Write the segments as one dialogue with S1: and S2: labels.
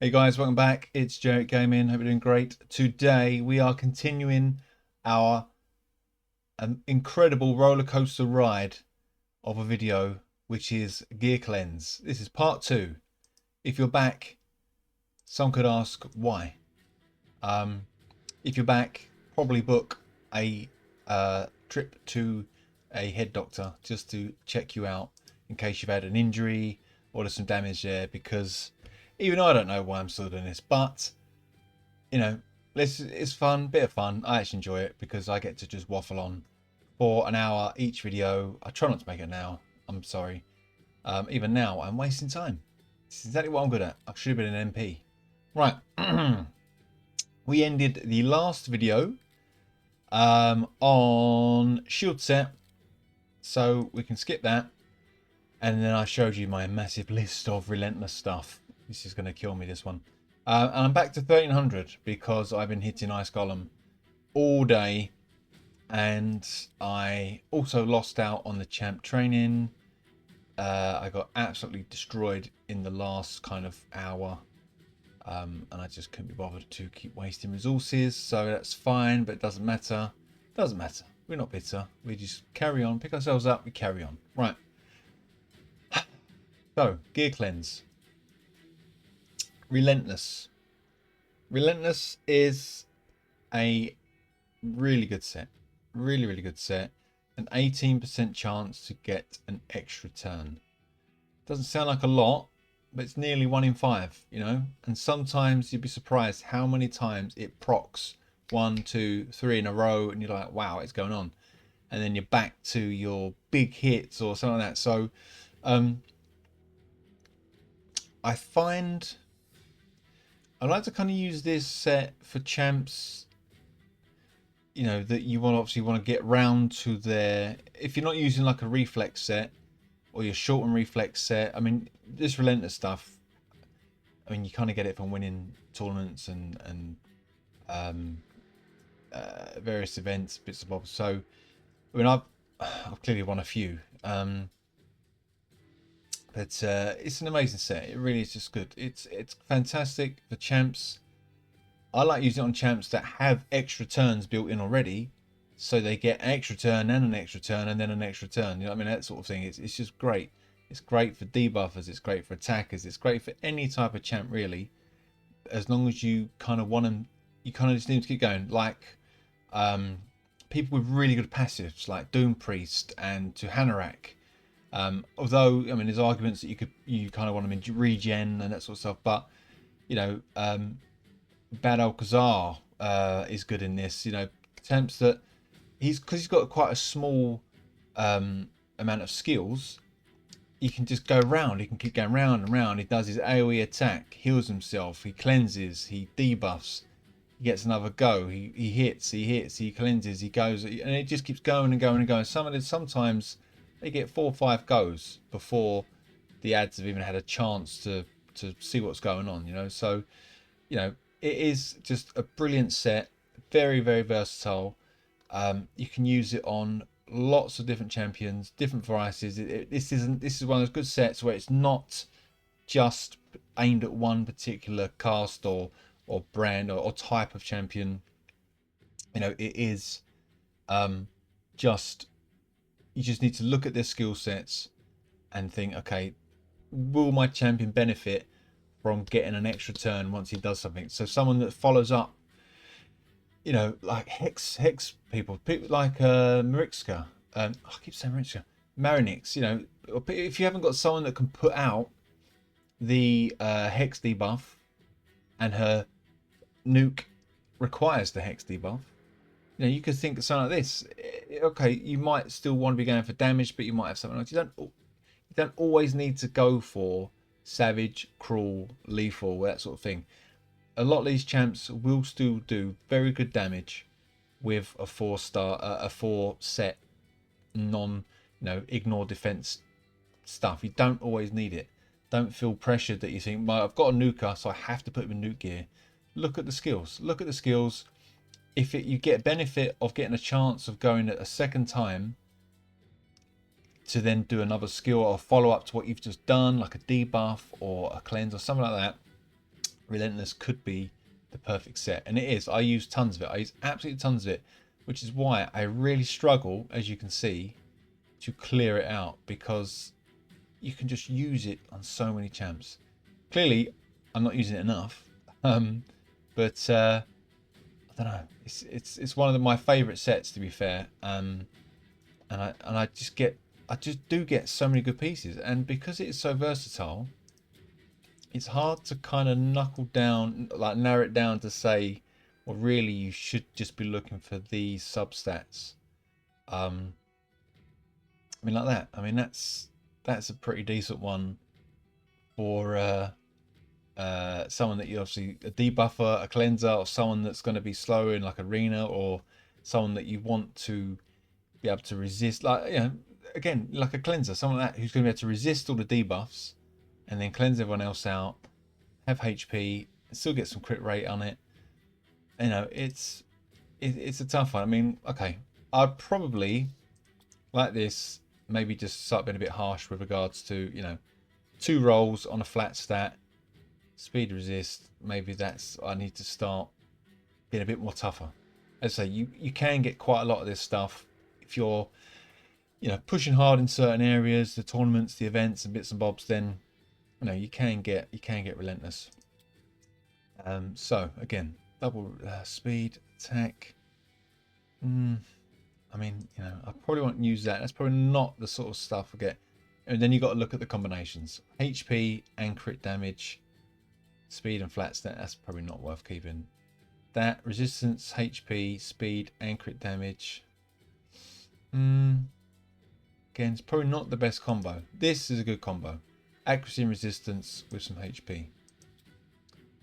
S1: Hey guys, welcome back. It's Jarrett Gaming. Hope you're doing great. Today we are continuing our incredible roller coaster ride of a video, which is Gear Cleanse. This is part two. If you're back, some could ask why. If you're back, probably book a trip to a head doctor just to check you out in case you've had an injury or there's some damage there, because even I don't know why I'm still doing this, but you know, it's fun, bit of fun. I actually enjoy it because I get to just waffle on for an hour each video. I try not to make it now. I'm sorry. Even now, I'm wasting time. This is exactly what I'm good at. I should have been an MP. Right. We ended the last video on shield set, so we can skip that. And then I showed you my massive list of Relentless stuff. This is going to kill me, this one. And I'm back to 1300 because I've been hitting Ice Golem all day. And I also lost out on the champ training. I got absolutely destroyed in the last kind of hour. And I just couldn't be bothered to keep wasting resources. So that's fine, but it doesn't matter. Doesn't matter. We're not bitter. We just carry on, pick ourselves up, we carry on. Right. So, Gear Cleanse. Relentless. Relentless is a really good set. Really, really good set. An 18% chance to get an extra turn. Doesn't sound like a lot, but it's nearly 1 in 5, you know? And sometimes you'd be surprised how many times it procs 1, 2, 3 in a row, and you're like, wow, what's going on? And then you're back to your big hits or something like that. So, I find I like to kind of use this set for champs, you know, that you obviously want to get round to their, if you're not using like a reflex set or your short and reflex set. I mean, this Relentless stuff, I mean, you kind of get it from winning tournaments and various events, bits and bobs. So, I mean, I've clearly won a few. But it's an amazing set. It really is just good. It's fantastic for champs. I like using it on champs that have extra turns built in already, so they get an extra turn and an extra turn and then an extra turn. You know what I mean? That sort of thing. It's just great. It's great for debuffers. It's great for attackers. It's great for any type of champ really, as long as you kind of want them. You kind of just need to keep going. Like people with really good passives, like Doom Priest and to Hanorak. Although, I mean, there's arguments that you kind of want them in regen and that sort of stuff, but you know, Bad Alcazar is good in this. You know, attempts that because he's got quite a small amount of skills. He can just go round. He can keep going round and round. He does his AOE attack, heals himself, he cleanses, he debuffs, he gets another go, he hits, he cleanses, he goes, and it just keeps going and going and going. Sometimes they get 4 or 5 goes before the ads have even had a chance to see what's going on, you know. So, you know, it is just a brilliant set, very, very versatile. You can use it on lots of different champions, different varieties. This is one of those good sets where it's not just aimed at one particular cast or brand or type of champion. You know, it is just, you just need to look at their skill sets and think, okay, will my champion benefit from getting an extra turn once he does something? So someone that follows up, you know, like hex people like Mariska. I keep saying Mariska. Marinix. You know, if you haven't got someone that can put out the hex debuff, and her nuke requires the hex debuff, you know, you could think of something like this. Okay, you might still want to be going for damage, but you might have something else. You don't always need to go for savage, cruel, lethal, that sort of thing. A lot of these champs will still do very good damage with a 4-star, a 4 set non, you know, ignore defense stuff. You don't always need it. Don't feel pressured that you think, well, I've got a nuker, so I have to put him in nuke gear. Look at the skills. Look at the skills. If you get benefit of getting a chance of going at a second time to then do another skill or follow up to what you've just done, like a debuff or a cleanse or something like that, Relentless could be the perfect set, and it is. I use tons of it. I use absolutely tons of it, which is why I really struggle, as you can see, to clear it out, because you can just use it on so many champs. Clearly, I'm not using it enough, but I don't know. It's one of my favourite sets, to be fair. And I just do get so many good pieces, and because it is so versatile, it's hard to kind of knuckle down, like narrow it down to say, well, really, you should just be looking for these substats. I mean, like that. I mean, that's a pretty decent one for someone that you obviously a debuffer, a cleanser, or someone that's going to be slow in like arena, or someone that you want to be able to resist, like, you know, again, like a cleanser, someone like that who's going to be able to resist all the debuffs and then cleanse everyone else out, have HP, still get some crit rate on it. You know, it's a tough one. I mean, okay, I'd probably like this maybe just start being a bit harsh with regards to, you know, 2 rolls on a flat stat, speed resist. Maybe that's, I need to start being a bit more tougher. As I say, you can get quite a lot of this stuff if you're, you know, pushing hard in certain areas, the tournaments, the events, and bits and bobs. Then, you know, you can get Relentless. So again, double speed attack. I mean, you know, I probably won't use that. That's probably not the sort of stuff I get. And then you got to look at the combinations: HP and crit damage, speed and flat stat. That's probably not worth keeping. That resistance, HP, speed, and crit damage. Again, it's probably not the best combo. This is a good combo: accuracy and resistance with some HP.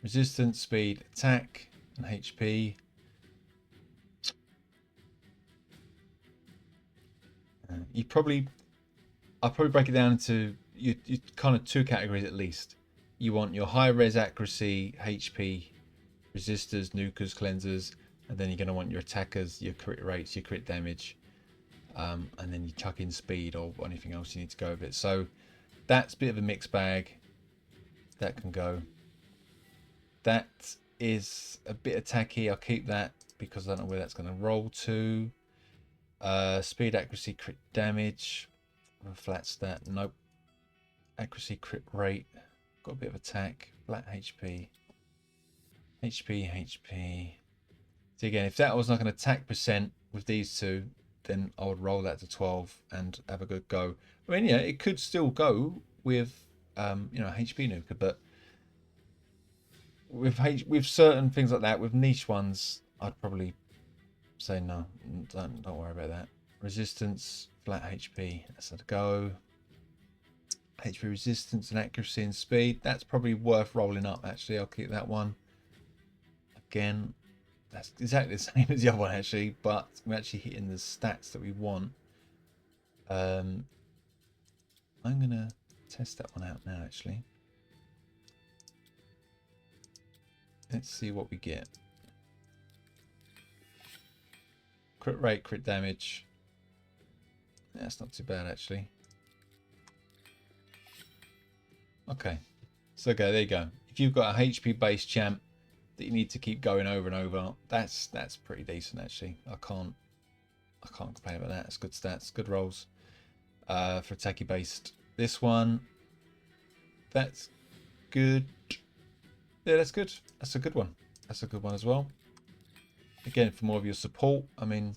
S1: Resistance, speed, attack, and HP. I'll probably break it down into you kind of 2 categories at least. You want your high res accuracy, HP, resistors, nukers, cleansers, and then you're going to want your attackers, your crit rates, your crit damage, and then you chuck in speed or anything else you need to go with it. So that's a bit of a mixed bag. That can go. That is a bit attacky. I'll keep that because I don't know where that's going to roll to. Speed, accuracy, crit damage. Flat stat, nope. Accuracy, crit rate. Got a bit of attack. Flat HP. HP. So again, if that was like an attack percent with these 2, then I would roll that to 12 and have a good go. I mean, yeah, it could still go with you know, HP nuker, but with certain things like that, with niche ones, I'd probably say no, don't worry about that. Resistance, flat HP, that's a go. HP resistance and accuracy and speed, that's probably worth rolling up. Actually, I'll keep that one. Again, that's exactly the same as the other one actually, but we're actually hitting the stats that we want. I'm gonna test that one out now actually. Let's see what we get. Crit rate, crit damage. That's not too bad actually. Okay, so okay, there you go. If you've got a HP based champ that you need to keep going over and over, that's pretty decent actually. I can't complain about that. It's good stats, good rolls for attacky based. This one, that's good. Yeah, that's good. That's a good one. That's a good one as well. Again, for more of your support. I mean,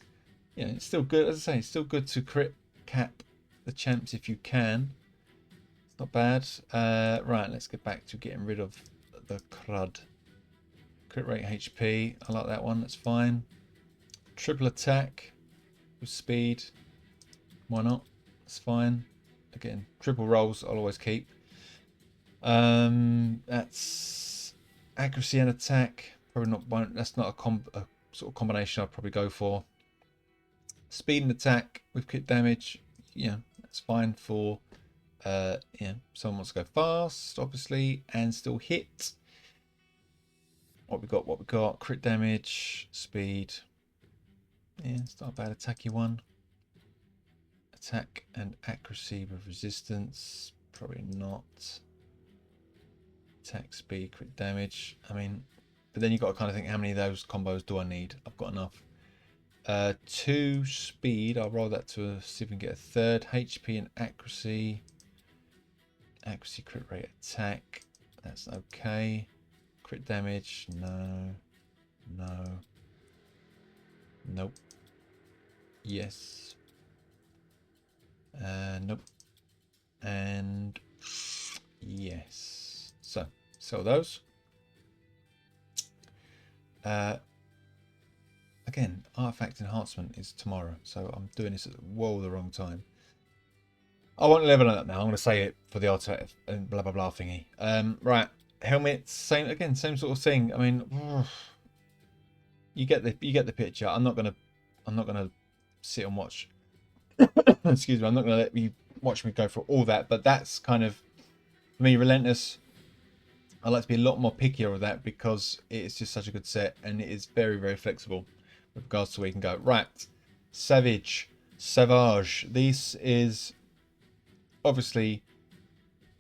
S1: you know, it's still good. As I say, it's still good to crit cap the champs if you can. It's not bad. Right, let's get back to getting rid of the crud. Crit rate HP. I like that one. That's fine. Triple attack with speed. Why not? That's fine. Again, triple rolls I'll always keep. That's accuracy and attack. Probably not. That's not a sort of combination I'd probably go for. Speed and attack with crit damage. Yeah, that's fine for yeah, someone wants to go fast, obviously, and still hit. What we got, crit damage, speed. Yeah, it's not a bad attacky one. Attack and accuracy with resistance, probably not. Attack, speed, crit damage. I mean, but then you've got to kind of think, how many of those combos do I need? I've got enough. 2 speed. I'll roll that to see if we can get a third. HP and accuracy. Accuracy, crit rate, attack. That's okay. Crit damage. No. No. Nope. Yes. Nope. And yes. So, sell those. Again, artifact enhancement is tomorrow, so I'm doing this at the wrong time. I won't level it up now. I'm going to say it for the artifact and blah blah blah thingy. Right, helmet, same sort of thing. I mean, you get the picture. I'm not gonna sit and watch. Excuse me. I'm not gonna let you watch me go through all that. But that's kind of, for me, Relentless. I like to be a lot more pickier with that because it's just such a good set and it is very, very flexible with regards to where you can go. Right, Savage. This is obviously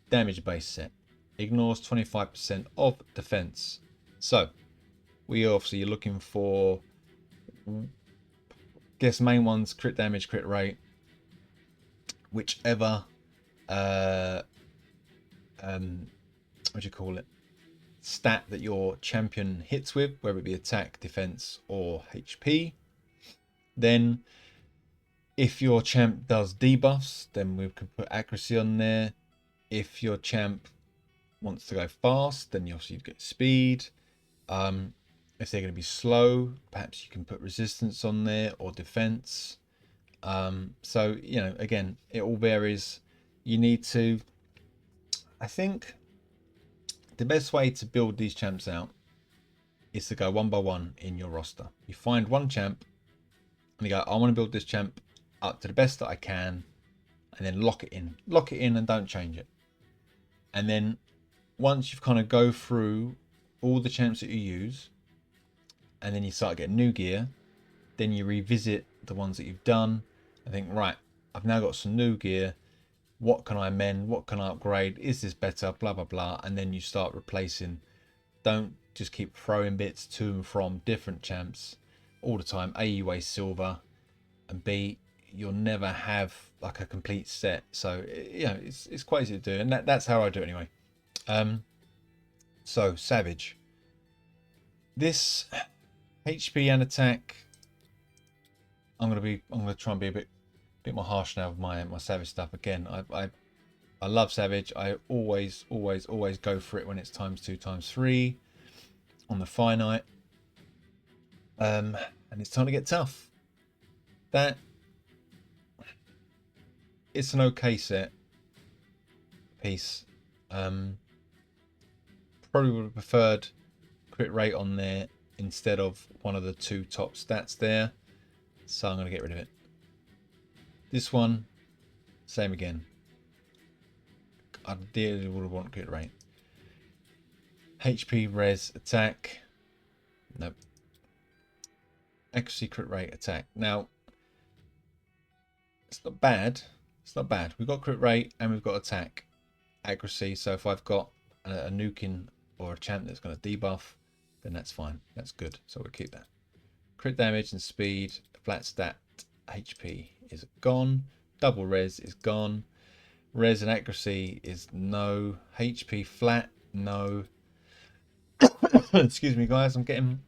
S1: damage based set. Ignores 25% of defense. So we obviously are looking for, guess main ones, crit damage, crit rate, whichever what do you call it, stat that your champion hits with, whether it be attack, defense, or HP. Then if your champ does debuffs, then we can put accuracy on there. If your champ wants to go fast, then you obviously get speed. If they're going to be slow, perhaps you can put resistance on there or defense. So, you know, again, it all varies. You need to, I think the best way to build these champs out is to go one by one in your roster. You find one champ and you go, I want to build this champ up to the best that I can, and then lock it in and don't change it. And then once you've kind of go through all the champs that you use, and then you start getting new gear, then you revisit the ones that you've done and think, right, I've now got some new gear. What can I amend? What can I upgrade? Is this better? Blah, blah, blah. And then you start replacing. Don't just keep throwing bits to and from different champs all the time. A, you waste silver, and B, you'll never have like a complete set. So, you know, it's quite easy to do. And that's how I do it anyway. So, Savage. This HP and attack, I'm gonna try and be a bit more harsh now with my Savage stuff. Again, I love Savage. I always go for it when it's ×2, ×3 on the finite. And it's time to get tough. That, it's an okay set piece. Probably would have preferred crit rate on there instead of one of the 2 top stats there, so I'm going to get rid of it. This one, same again. I ideally would have wanted crit rate. HP, res, attack. Nope. Accuracy, crit rate, attack. Now, it's not bad. It's not bad. We've got crit rate and we've got attack. Accuracy, so if I've got a nuking or a champ that's going to debuff, then that's fine. That's good. So we'll keep that. Crit damage and speed, flat stat, HP is gone. Double res is gone. Res and accuracy is no. HP flat, no. Excuse me, guys. I'm getting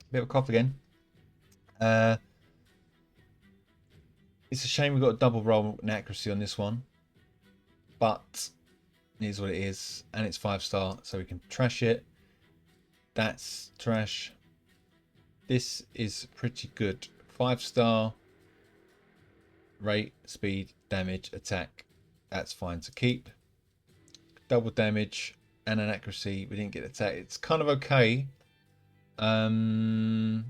S1: a bit of a cough again. It's a shame we've got a double roll and accuracy on this one. But it is what it is. And it's 5-star, so we can trash it. That's trash. This is pretty good. 5-star. Rate, speed, damage, attack. That's fine to keep. Double damage and an accuracy. We didn't get attack. It's kind of okay. And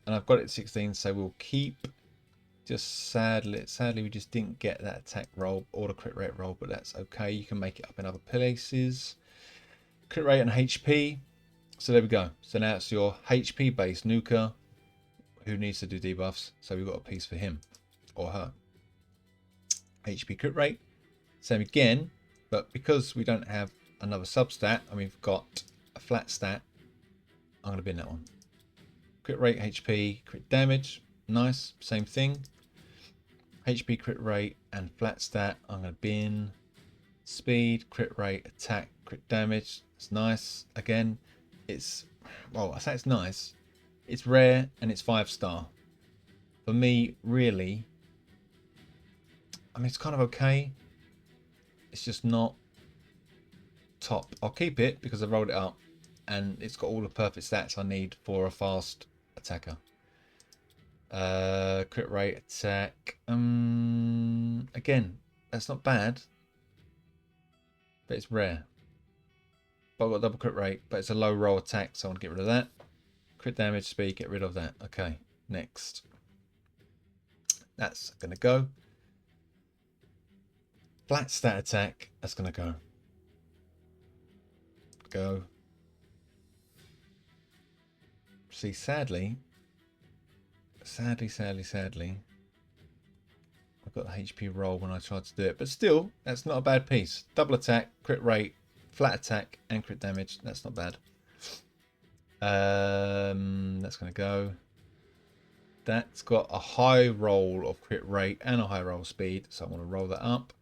S1: I've got it at 16, so we'll keep. Just sadly we just didn't get that attack roll or the crit rate roll, but that's okay. You can make it up in other places. Crit rate and HP. So there we go. So now it's your HP based nuker who needs to do debuffs. So we've got a piece for him or her. HP crit rate. Same again, but because we don't have another substat and we've got a flat stat, I'm going to bin that one. Crit rate, HP, crit damage, nice, same thing. HP, crit rate, and flat stat, I'm going to bin. Speed, crit rate, attack, crit damage, it's nice. Again, it's, well, I say it's nice. It's rare and it's 5-star. For me, really, I mean, it's kind of okay. It's just not top. I'll keep it because I rolled it up and it's got all the perfect stats I need for a fast attacker. Crit rate, attack. Again, that's not bad, but it's rare. But I've got double crit rate, but it's a low roll attack, so I want to get rid of that. Crit damage, speed, get rid of that. Okay, next. That's going to go. Flat stat attack, that's going to go. Go. See, sadly, I've got the HP roll when I tried to do it, but still, that's not a bad piece. Double attack, crit rate, flat attack, and crit damage. That's not bad. That's going to go. That's got a high roll of crit rate and a high roll speed, so I want to roll that up.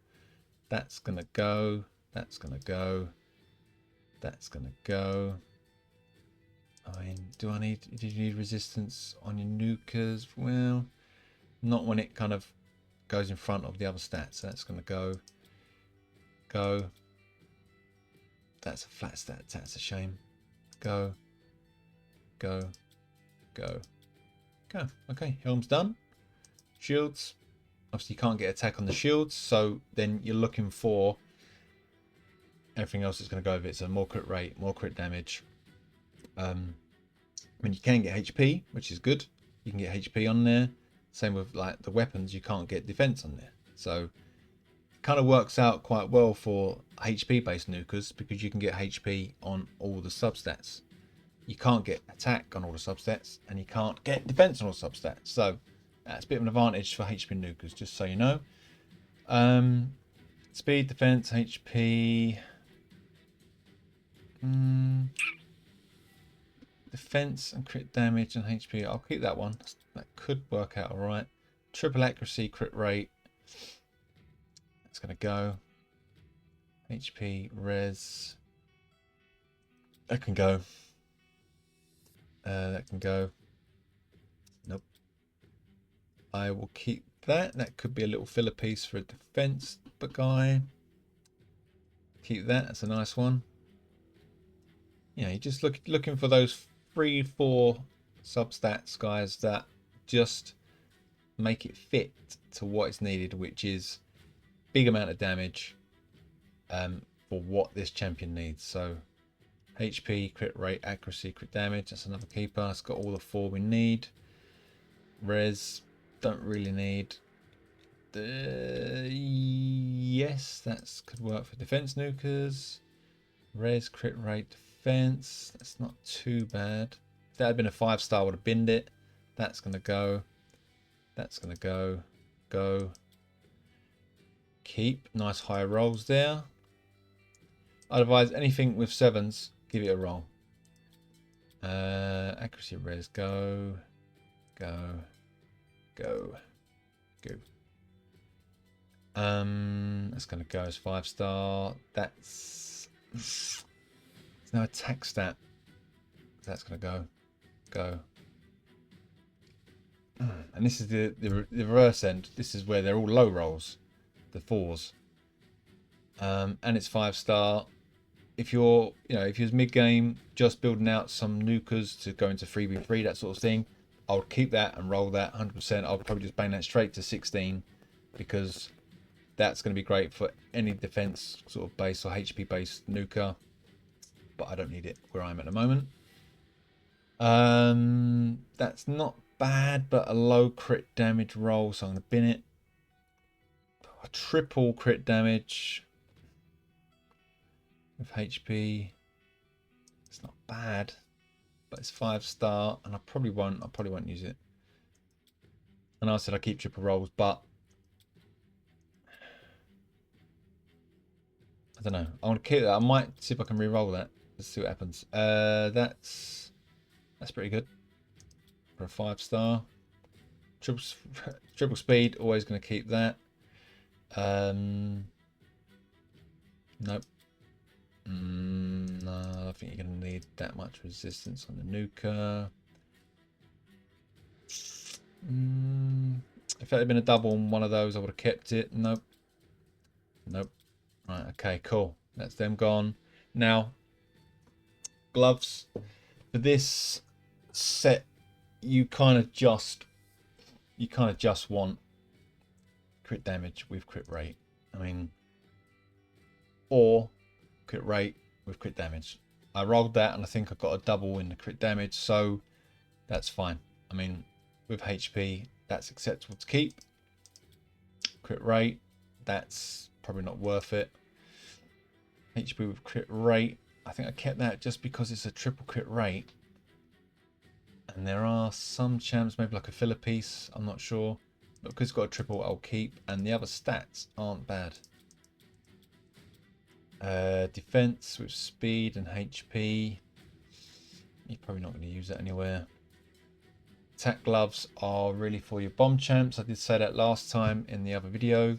S1: That's going to go. That's going to go. That's going to go. I mean, do you need resistance on your nukers? Well, not when it kind of goes in front of the other stats. So that's going to go. Go. That's a flat stat. That's a shame. Go. Go. Go. Go. Okay, helm's done. Shields. Obviously, you can't get attack on the shields, so then you're looking for everything else that's going to go with it. So more crit rate, more crit damage. I mean, you can get HP, which is good. You can get HP on there. Same with like the weapons, you can't get defense on there. So it kind of works out quite well for HP based nukers because you can get HP on all the substats. You can't get attack on all the substats and you can't get defense on all the substats. So that's a bit of an advantage for HP nukers, just so you know. Speed, defense, HP. Defense and crit damage and HP. I'll keep that one. That could work out alright. Triple accuracy, crit rate. That's going to go. HP, res. That can go. That can go. Nope. I will keep that. That could be a little filler piece for a defense guy. Keep that. That's a nice one. Yeah, you're just looking for those 3-4 substats guys that just make it fit to what is needed, which is big amount of damage for what this champion needs. So HP, crit rate, accuracy, crit damage, that's another keeper. It's got all the 4 we need. Res, don't really need. Yes, that could work for defense nukers. Res, crit rate, defense, that's not too bad. If that had been a 5-star, I would have binned it. That's going to go. That's going to go. Go. Keep. Nice high rolls there. I'd advise anything with 7s, give it a roll. Accuracy, res, go. Go. Go. Go. That's going to go as 5-star. That's... There's no attack stat. That's going to go. Go. And this is the reverse end. This is where they're all low rolls. The 4s. And it's 5-star. If you're, if you're mid-game, just building out some nukers to go into 3v3, that sort of thing, I would keep that and roll that 100%. I'll probably just bang that straight to 16 because that's going to be great for any defense sort of base or HP based nuker. But I don't need it where I'm at the moment. That's not bad, but a low crit damage roll, so I'm going to bin it. A triple crit damage with HP. It's not bad, but it's 5-star, and I probably won't use it. And I said I keep triple rolls, but I don't know. I want to keep that. I might see if I can re-roll that. Let's see what happens. That's pretty good for a 5-star. Triple speed. Always going to keep that. Nope. No, I think you're going to need that much resistance on the nuker. If it had been a double on one of those, I would have kept it. Nope. Nope. Right, okay, cool. That's them gone. Now, gloves. For this set, you kind of just want crit damage with crit rate. I mean, or crit rate with crit damage. I rolled that and I think I got a double in the crit damage, so that's fine. I mean, with HP, that's acceptable to keep. Crit rate, that's probably not worth it. HP with crit rate, I think I kept that just because it's a triple crit rate. And there are some champs, maybe like a filler piece, I'm not sure. But because it's got a triple, I'll keep. And the other stats aren't bad. Defense with speed and HP. You're probably not going to use that anywhere. Attack gloves are really for your bomb champs. I did say that last time in the other video.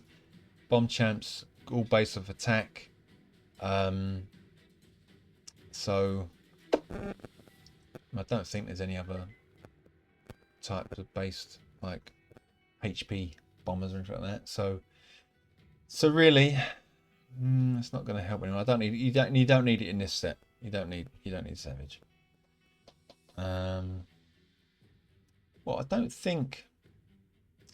S1: Bomb champs, all based off attack. So I don't think there's any other types of based like HP bombers or anything like that. So really, it's not going to help anyone. I don't need you don't need it in this set. You don't need Savage. Well, I don't think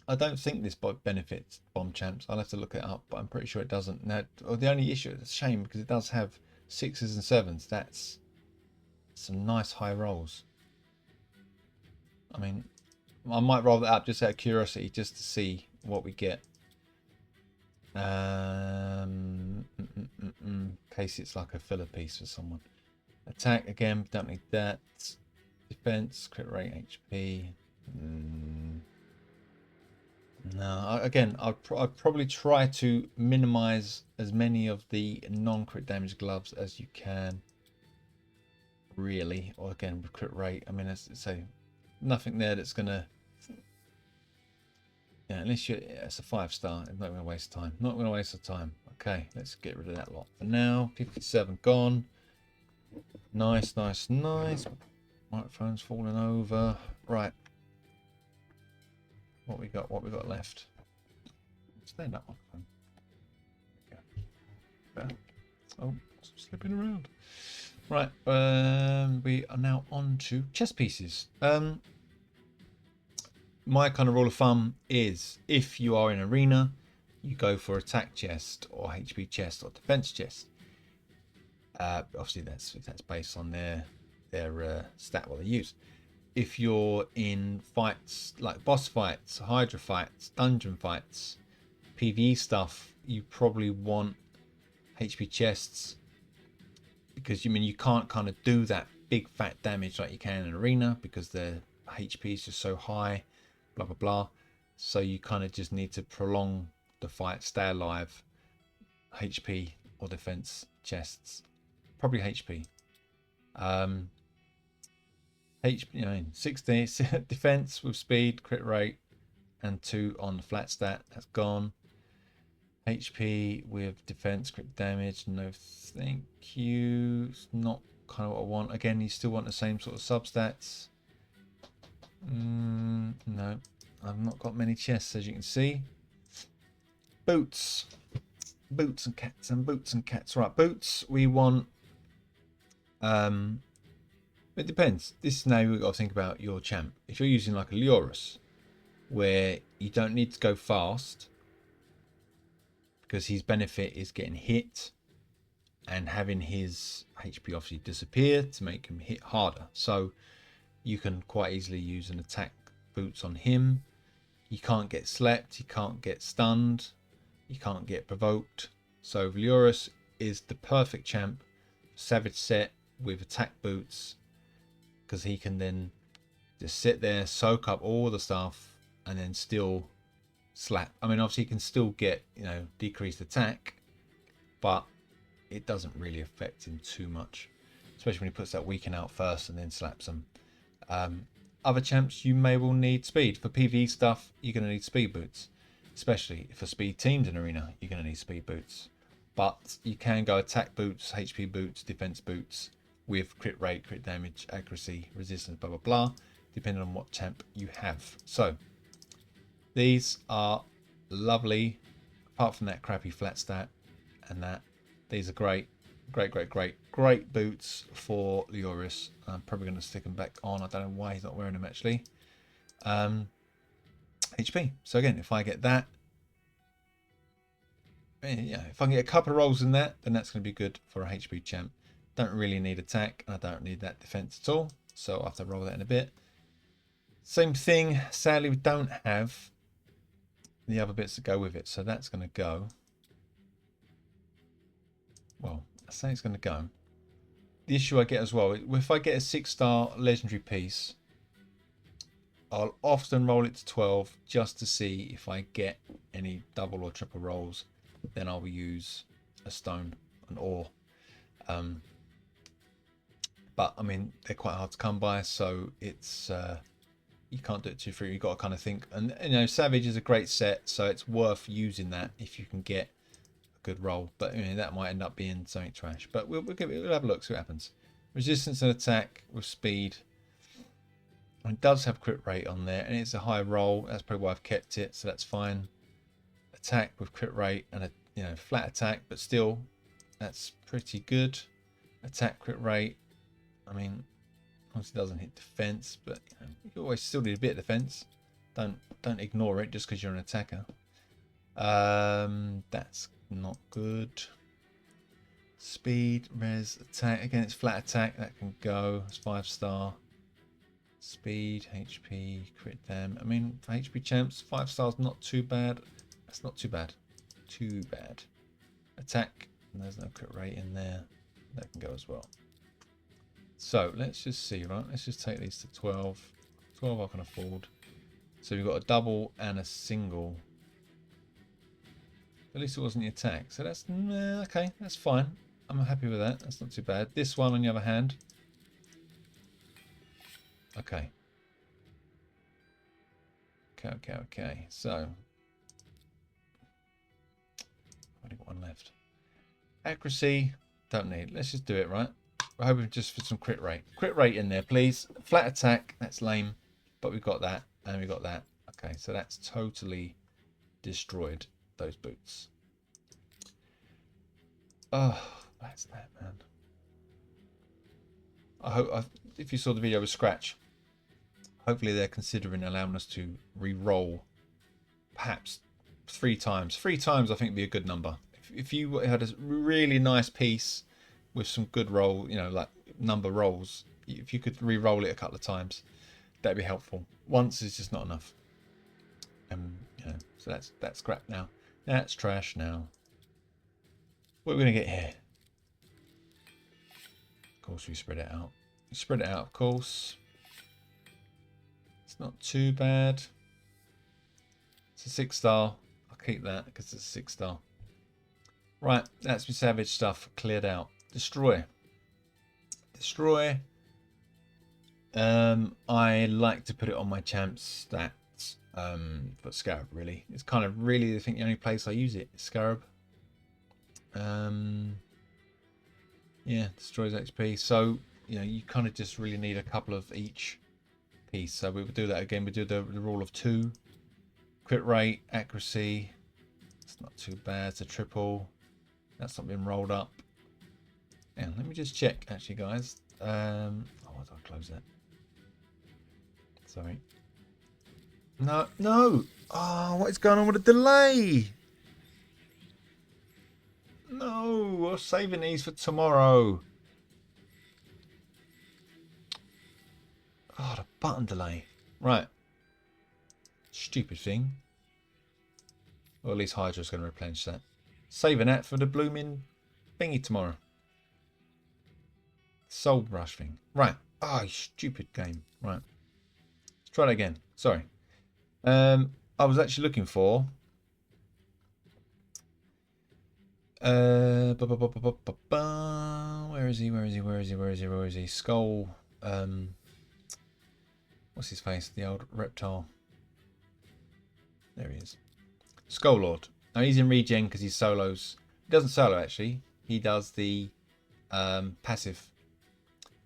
S1: this benefits bomb champs. I'll have to look it up, but I'm pretty sure it doesn't. Now, the only issue, it's a shame because it does have 6s and 7s. That's some nice high rolls. I mean, I might roll that up just out of curiosity, just to see what we get. In case it's like a filler piece for someone. Attack again, don't need that. Defense, crit rate, HP. No, again, I'd probably try to minimize as many of the non-crit damage gloves as you can. Really, or again with crit rate. I mean, as I say, nothing there that's gonna. Yeah, unless it's a 5-star, it's not going to waste time. Not going to waste the time. Okay, let's get rid of that lot for now. 57 gone. Nice, nice, nice. Microphone's falling over. Right. What we got? What we got left? Stand up, microphone. There we go. Oh, slipping around. Right. We are now on to chest pieces. My kind of rule of thumb is if you are in arena, you go for attack chest or HP chest or defense chest. Obviously that's based on their stat what they use. If you're in fights like boss fights, Hydra fights, dungeon fights, PvE stuff, you probably want HP chests because you can't kind of do that big fat damage like you can in arena because their HP is just so high. Blah blah blah. So you kind of just need to prolong the fight, stay alive. HP or defense chests, probably HP. HP, 60 defense with speed, crit rate, and 2 on the flat stat. That's gone. HP with defense, crit damage. No, thank you. It's not kind of what I want. Again, you still want the same sort of substats. No, I've not got many chests as you can see. Boots and cats and boots and cats. Right, boots we want. It depends. This is now we've got to think about your champ. If you're using like a Leorus, where you don't need to go fast because his benefit is getting hit and having his HP obviously disappear to make him hit harder. So you can quite easily use an attack boots on him. You can't get slept, you can't get stunned, you can't get provoked. So Leorus is the perfect champ, savage set with attack boots, because he can then just sit there, soak up all the stuff, and then still slap. I mean, obviously he can still get, decreased attack, but it doesn't really affect him too much, especially when he puts that weaken out first and then slaps them. Other champs, you may well need speed. For PvE stuff, you're going to need speed boots. Especially for speed teams in Arena, you're going to need speed boots. But you can go attack boots, HP boots, defense boots with crit rate, crit damage, accuracy, resistance, blah, blah, blah, depending on what champ you have. So, these are lovely, apart from that crappy flat stat and that. These are great. Great boots for Leoris. I'm probably going to stick them back on. I don't know why he's not wearing them actually. HP. So again, if I get that, yeah, if I can get a couple of rolls in that, then that's going to be good for a HP champ. Don't really need attack. I don't need that defense at all. So I'll have to roll that in a bit. Same thing. Sadly, we don't have the other bits that go with it. So that's going to go. Well, I say it's going to go. The issue I get as well, if I get a 6-star legendary piece, I'll often roll it to 12 just to see if I get any double or triple rolls. Then I will use a stone, an ore. But I mean, they're quite hard to come by, so it's you can't do it too free. You've got to kind of think. And you know, Savage is a great set, so it's worth using that if you can get good roll, but you know, that might end up being something trash. But we'll have a look, see what happens. Resistance and attack with speed. And it does have crit rate on there, and it's a high roll. That's probably why I've kept it, so that's fine. Attack with crit rate and a flat attack, but still, that's pretty good. Attack crit rate. I mean, obviously doesn't hit defense, but you always still need a bit of defense. Don't ignore it just because you're an attacker. That's not good. Speed, res, attack. Again, it's flat attack. That can go. It's 5-star. Speed, HP, crit dam. I mean, for HP champs, 5 stars not too bad. That's not too bad. Too bad. Attack. And there's no crit rate in there. That can go as well. So let's just see, right? Let's just take these to 12. 12 I can afford. So we've got a double and a single. At least it wasn't the attack. So that's okay. That's fine. I'm happy with that. That's not too bad. This one, on the other hand. Okay. Okay. So I've only got one left. Accuracy, don't need. Let's just do it, right? We're hoping just for some crit rate. Crit rate in there, please. Flat attack, that's lame. But we've got that, and we've got that. Okay, so that's totally destroyed those boots. Oh, that's that, man. I hope, if you saw the video with Scratch, hopefully they're considering allowing us to re-roll perhaps 3 times. 3 times I think would be a good number. If you had a really nice piece with some good roll, like number rolls, if you could re-roll it a couple of times, that'd be helpful. Once is just not enough. So that's crap now. That's trash now. What are we going to get here? Of course, we spread it out. We spread it out, of course. It's not too bad. It's a 6-star. I'll keep that because it's a 6-star. Right, that's my Savage stuff cleared out. Destroy. Destroy. I like to put it on my champs stats for Scarab, really. It's kind of really, I think, the only place I use it is Scarab. Yeah, destroys HP. So, you kind of just really need a couple of each piece. So we would do that again. We do the rule of 2. Crit rate, accuracy. It's not too bad. It's a triple. That's not been rolled up. And let me just check, actually, guys. Oh, why did I close that? Sorry. No. Oh, what is going on with the delay? No, we're saving these for tomorrow. Oh, the button delay. Right. Stupid thing. Or at least Hydra's going to replenish that. Saving that for the blooming thingy tomorrow. Soul brush thing. Right. Oh, stupid game. Right. Let's try that again. Sorry. I was actually looking for Where is he? Where is he? Where is he? Where is he? Where is he? Skull. What's his face? The old reptile. There he is. Skull Lord. Now he's in regen because he solos. He doesn't solo actually. He does the passive,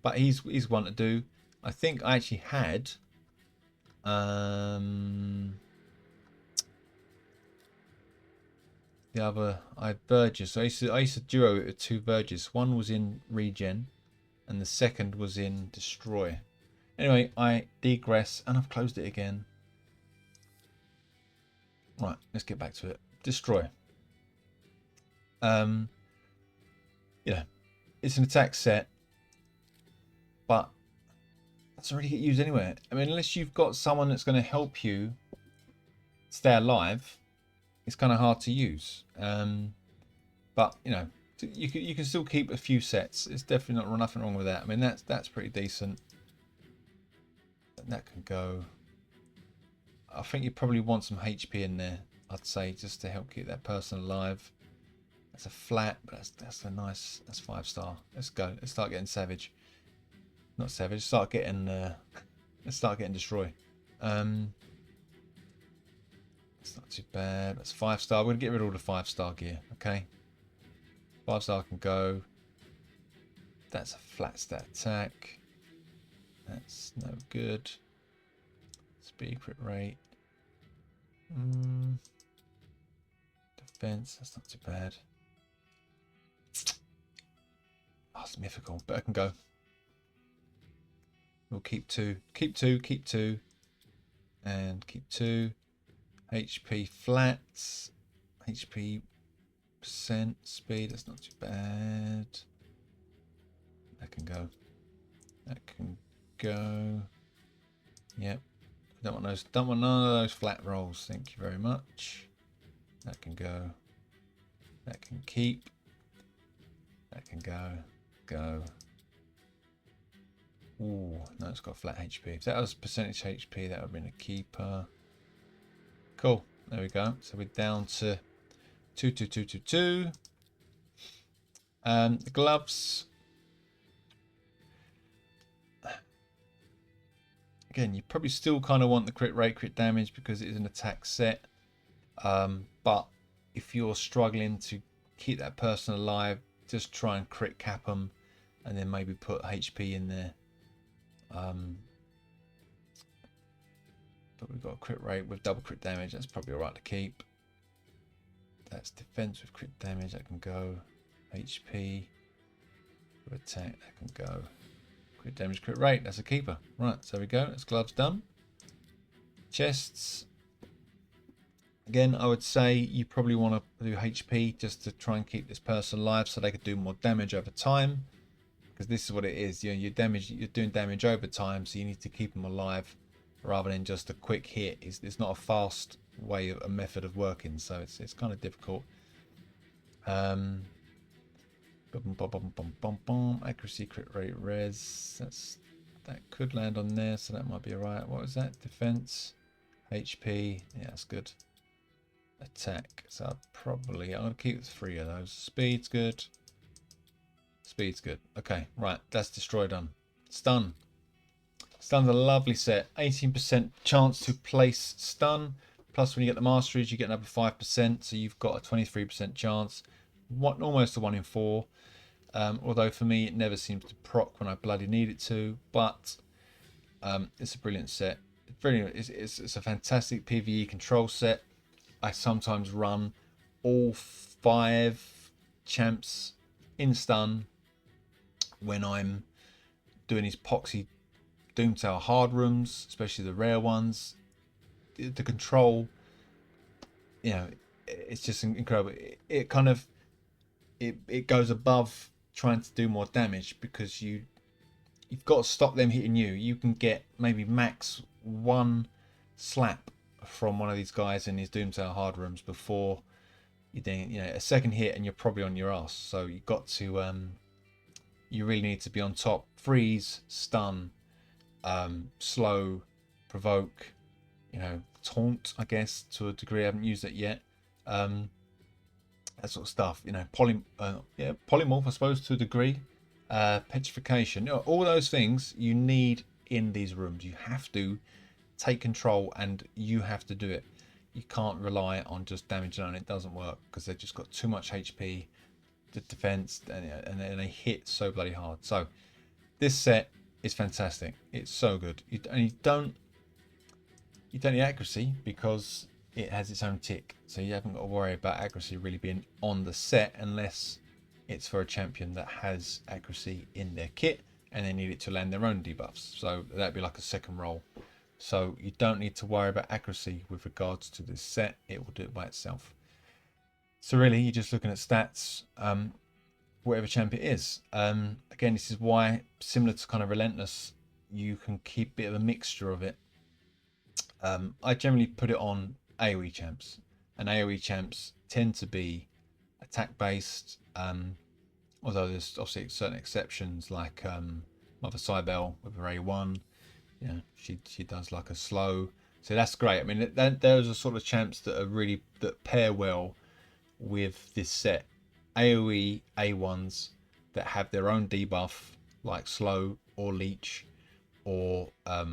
S1: but he's one to do. I think I actually had the other. I had Verges. So I used to duo it with two Verges. One was in regen, and the second was in destroy. Anyway, I digress, and I've closed it again. Right, let's get back to it. Destroy. Yeah, it's an attack set, but it doesn't really get used anywhere. I mean, unless you've got someone that's going to help you stay alive, it's kind of hard to use. But you know, you can still keep a few sets. It's definitely nothing wrong with that. I mean, that's pretty decent. And that can go. I think you probably want some HP in there, I'd say, just to help keep that person alive. That's a flat, but that's a nice. That's 5-star. Let's go. Let's start getting savage. Not savage. Start getting. Let's start getting destroy. It's not too bad. That's 5-star. We're gonna get rid of all the 5-star gear. Okay. 5-star can go. That's a flat stat attack. That's no good. Speed crit rate. Defense. That's not too bad. Oh, it's mythical, but I can go. We'll keep 2. Keep 2. Keep 2. And keep 2. HP flats. HP percent speed. That's not too bad. That can go. That can go. Yep. Don't want those. Don't want none of those flat rolls. Thank you very much. That can go. That can keep. That can go. Go. Ooh, no, it's got flat HP. If that was percentage HP, that would have been a keeper. Cool. There we go. So we're down to 2, 2, 2, 2, 2. The gloves. Again, you probably still kind of want the crit rate, crit damage because it is an attack set. But if you're struggling to keep that person alive, just try and crit cap them, and then maybe put HP in there. But we've got a crit rate with double crit damage. That's probably alright to keep. That's defense with crit damage. That can go. HP with attack. That can go. Crit damage, crit rate. That's a keeper. Right, so there we go. That's gloves done. Chests. Again, I would say you probably want to do HP just to try and keep this person alive so they could do more damage over time. Because this is what it is. You know, you're doing damage over time, so you need to keep them alive rather than just a quick hit. It's not a fast way of a method of working, so it's kind of difficult. Accuracy, crit rate, res. That could land on there, so that might be alright. What was that? Defense, HP. Yeah, that's good. Attack. So I'm gonna keep 3 of those. Speed's good. Speed's good. Okay, right. That's destroy done. Stun. Stun's a lovely set. 18% chance to place stun. Plus, when you get the masteries, you get another 5%. So you've got a 23% chance. Almost a 1 in 4. Although for me, it never seems to proc when I bloody need it to. But it's a brilliant set. It's a fantastic PvE control set. I sometimes run all 5 champs in stun when I'm doing these poxy Doomtail hard rooms, especially the rare ones. The control, you know, it's just incredible. It kind of it goes above trying to do more damage because you've got to stop them hitting you. You can get maybe max 1 slap from one of these guys in these Doomtail hard rooms before you're doing, you know, a second hit and you're probably on your ass. So you've got to you really need to be on top. Freeze, stun, slow, provoke, you know, taunt, I guess, to a degree. I haven't used it yet. that sort of stuff. You know, polymorph, I suppose, to a degree. Petrification, you know, all those things you need in these rooms. You have to take control, and you have to do it. You can't rely on just damage alone. It doesn't work because they've just got too much HP, the defense, and they hit so bloody hard. So this set is fantastic. It's so good. You don't need accuracy because it has its own tick, so you haven't got to worry about accuracy really being on the set unless it's for a champion that has accuracy in their kit and they need it to land their own debuffs. So that'd be like a second role. So you don't need to worry about accuracy with regards to this set. It will do it by itself. So really, you're just looking at stats, whatever champ it is. Again, this is why, similar to kind of Relentless, you can keep a bit of a mixture of it. I generally put it on AoE champs, and AoE champs tend to be attack based, although there's obviously certain exceptions like Mother Cybele with her A1. Yeah, she does like a slow, so that's great. I mean, those are sort of champs that are really that pair well with this set. AoE A1s that have their own debuff like slow or leech, or I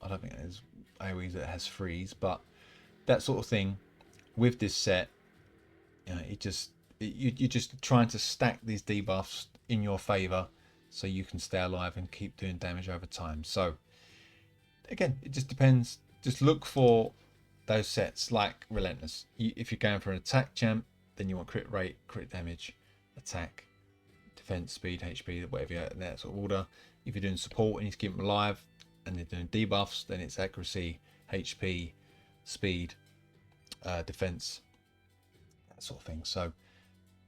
S1: don't think there's AoE that has freeze, but that sort of thing with this set, you know, you're just trying to stack these debuffs in your favor so you can stay alive and keep doing damage over time. So again, it just depends. Just look for those sets like Relentless. If you're going for an attack champ, then you want crit rate, crit damage, attack, defense, speed, HP, whatever you're in that sort of order. If you're doing support and you keep them alive and they're doing debuffs, then it's accuracy, HP, speed, defense, that sort of thing. So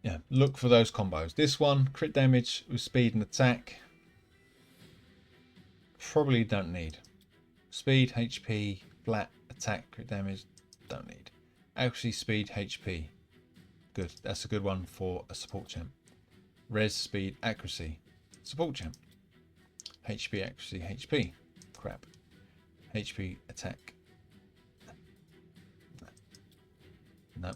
S1: yeah, look for those combos. This one, crit damage with speed and attack, probably don't need. Speed, HP, flat, attack, crit damage, don't need. Accuracy, speed, HP, good. That's a good one for a support champ. Res, speed, accuracy, support champ. HP, accuracy, HP, crap. HP, attack, no.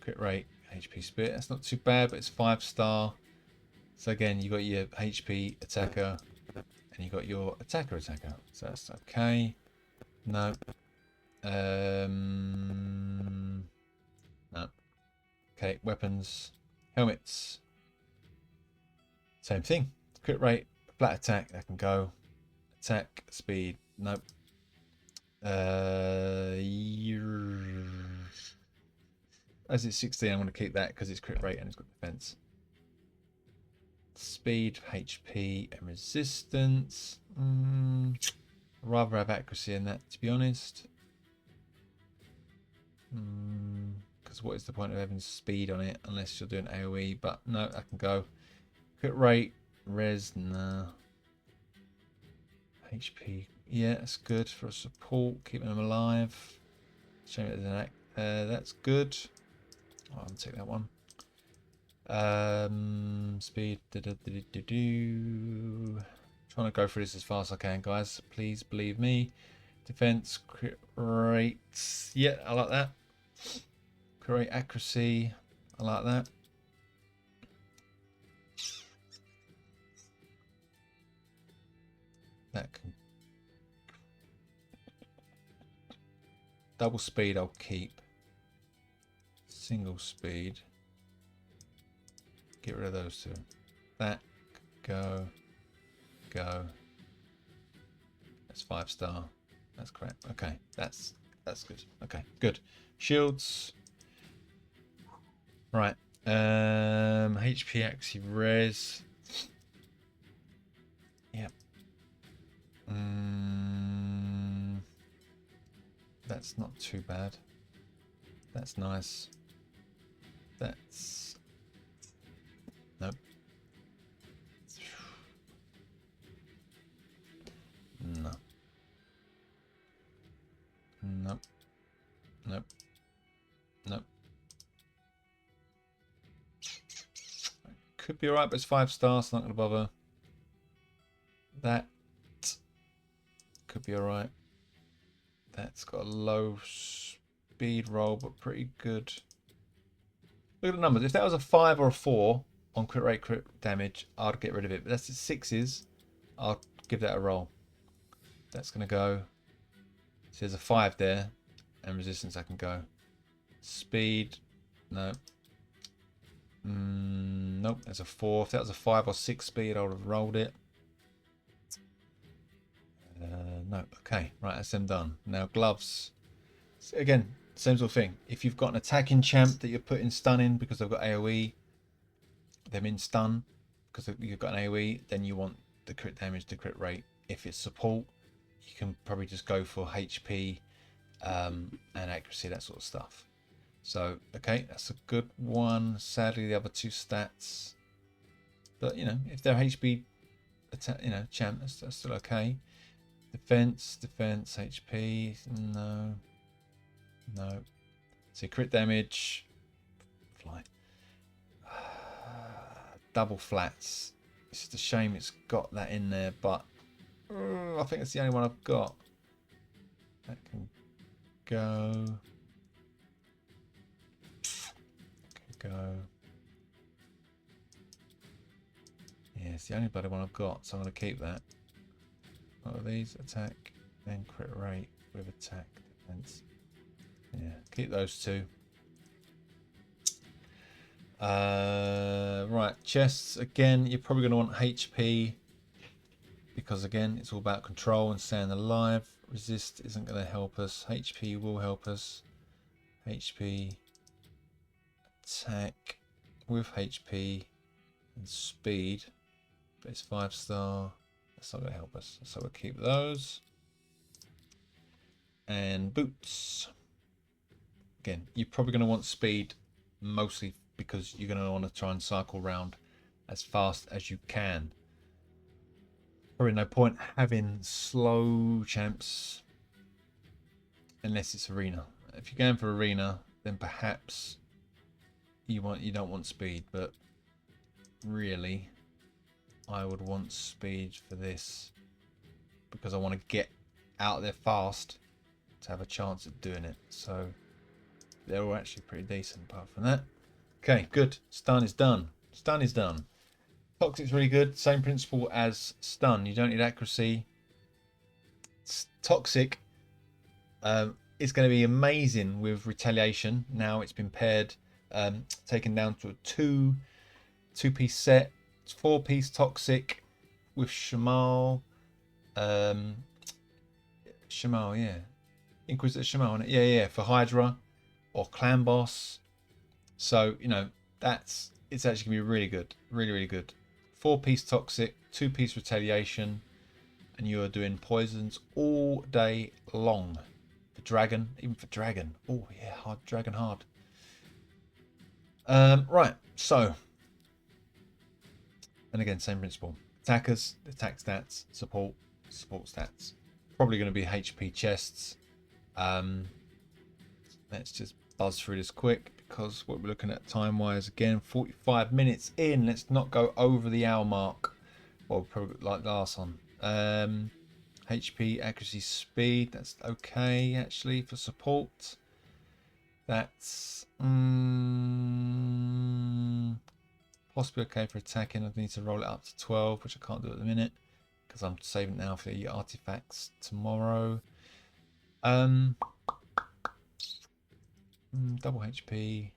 S1: Crit rate, HP, speed, that's not too bad, but it's 5-star. So again, you got your HP attacker and you got your attacker, so that's okay. No. No. Okay, weapons, helmets, same thing. Crit rate, flat attack, that can go. Attack, speed, nope. As it's 16, I'm going to keep that because it's crit rate and it's got defense. Speed, HP, and resistance. I'd rather have accuracy in that, to be honest. Because what is the point of having speed on it unless you're doing AoE? But no, that can go. Crit rate, res, nah. HP, yeah, that's good for a support, keeping them alive. Show me that. That's good. Oh, I'll take that one. Speed. Trying to go through this as fast as I can, guys. Please believe me. Defense, crit rate. Yeah, I like that. Crit rate, accuracy. I like that. That can. Double speed I'll keep. Single speed. Get rid of those two. That, go. That's 5-star. That's crap. Okay, that's good. Okay, good. Shields. Right. HP actually res. Yep. That's not too bad. That's nice. That's nope. No. Nope. Nope. Nope. Could be alright, but it's 5-star, so not gonna bother. That could be alright. That's got a low speed roll, but pretty good. Look at the numbers. If that was a 5 or a 4 on crit rate, crit damage, I'd get rid of it. But that's 6s. I'll give that a roll. That's going to go. So there's a 5 there. And resistance I can go. Speed. No. Nope. There's a 4. If that was a 5 or 6 speed, I would have rolled it. No. Okay. Right. That's them done. Now gloves. So again, same sort of thing. If you've got an attacking champ that you're putting stun in because they've got AoE, them in stun because you've got an AoE, then you want the crit damage, the crit rate. If it's support, you can probably just go for HP and accuracy, that sort of stuff. So, okay, that's a good one. Sadly, the other 2 stats. But, you know, if they're HP, champ, that's still okay. Defense, HP, no. No. So crit damage, flight. Double flats. It's just a shame it's got that in there, but I think it's the only one I've got. That can go. Yeah, it's the only bloody one I've got, so I'm going to keep that. What are these? Attack, then crit rate with attack, defense. Yeah, keep those 2. Right, chests. Again, you're probably going to want HP because, again, it's all about control and staying alive. Resist isn't going to help us. HP will help us. HP, attack with HP and speed. But it's 5-star. That's not going to help us. So we'll keep those. And boots. Again, you're probably going to want speed mostly because you're going to want to try and cycle around as fast as you can. Probably no point having slow champs unless it's arena. If you're going for arena, then perhaps you don't want speed, but really I would want speed for this because I want to get out there fast to have a chance at doing it. So they're all actually pretty decent apart from that. Okay, good. Stun is done. Stun is done. Toxic's really good. Same principle as stun. You don't need accuracy. Toxic is going to be amazing with retaliation. Now it's been paired, taken down to a two-piece set. It's 4-piece toxic with Shamal. Shamal, yeah. Inquisitor Shamal, isn't it? Yeah, for Hydra or Clan Boss. So, you know, it's actually going to be really good. Really good. 4-piece toxic, 2-piece retaliation, and you are doing poisons all day long. For dragon, even for dragon. Oh, yeah, hard dragon hard. Right, so. And again, same principle. Attackers, attack stats, support stats. Probably going to be HP chests. Let's just buzz through this quick because what we're looking at time-wise, again, 45 minutes in. Let's not go over the hour mark. Well, probably like the last one. HP, accuracy, speed. That's okay, actually, for support. That's possibly okay for attacking. I need to roll it up to 12, which I can't do at the minute because I'm saving it now for the artifacts tomorrow. Double HP.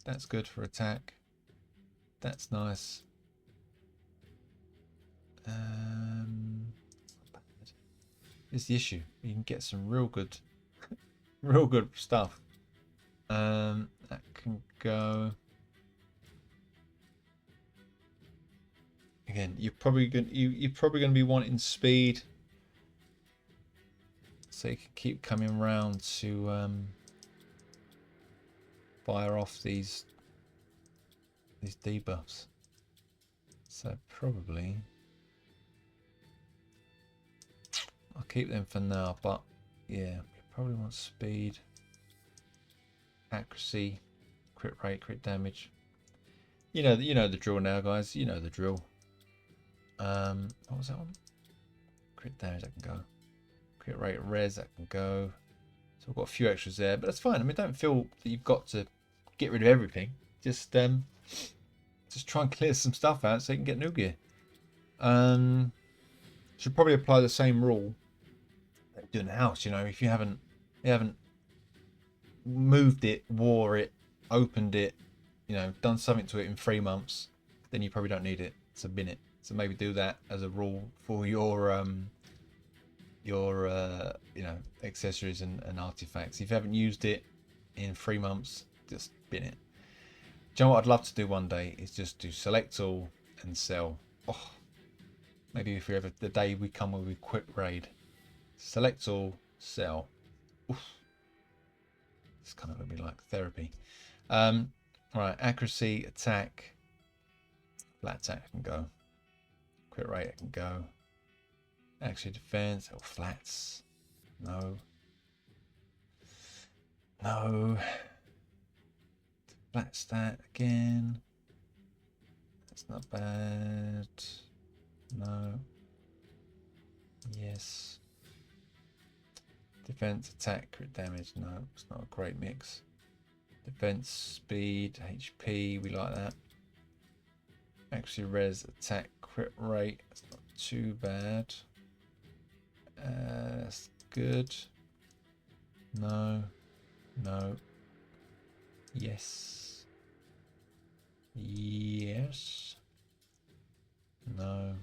S1: That's good for attack. That's nice. It's the issue. You can get some real good stuff. That can go. Again, you're probably going to be wanting speed, so you can keep coming around to fire off these debuffs. So probably I'll keep them for now, but yeah, you probably want speed, accuracy, crit rate, crit damage. You know the drill now, guys. You know the drill. What was that one? Crit damage, that can go. Crit rate, res, that can go. So we've got a few extras there, but that's fine. I mean, don't feel that you've got to get rid of everything. Just try and clear some stuff out so you can get new gear. Should probably apply the same rule that you do in the house. You know, if you haven't moved it, wore it, opened it, you know, done something to it in 3 months, then you probably don't need it. So bin it. So maybe do that as a rule for your you know, accessories and artifacts. If you haven't used it in 3 months, just bin it. Do you know what I'd love to do one day is just do select all and sell. Oh, maybe if we ever the day we come with a quick raid, select all, sell. Oof. It's kind of gonna be like therapy. Right, accuracy, attack, flat attack can go, crit rate can go, actually defense, or flats, no, no, flat stat again, that's not bad, no, yes, defense, attack, crit damage, no, it's not a great mix. Defense, speed, HP, we like that. Actually, res, attack, crit rate, that's not too bad. That's good. No, no, yes, yes, no,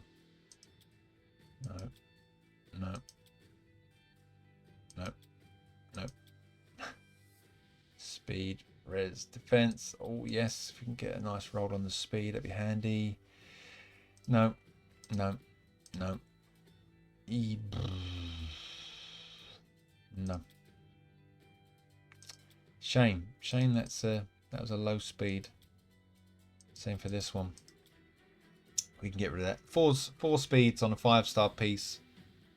S1: no, no, no, no. Speed, res, defense. Oh yes, if we can get a nice roll on the speed, that'd be handy. No, no, no. No. Shame that was a low speed. Same for this one. We can get rid of that. Four speeds on a 5-star piece.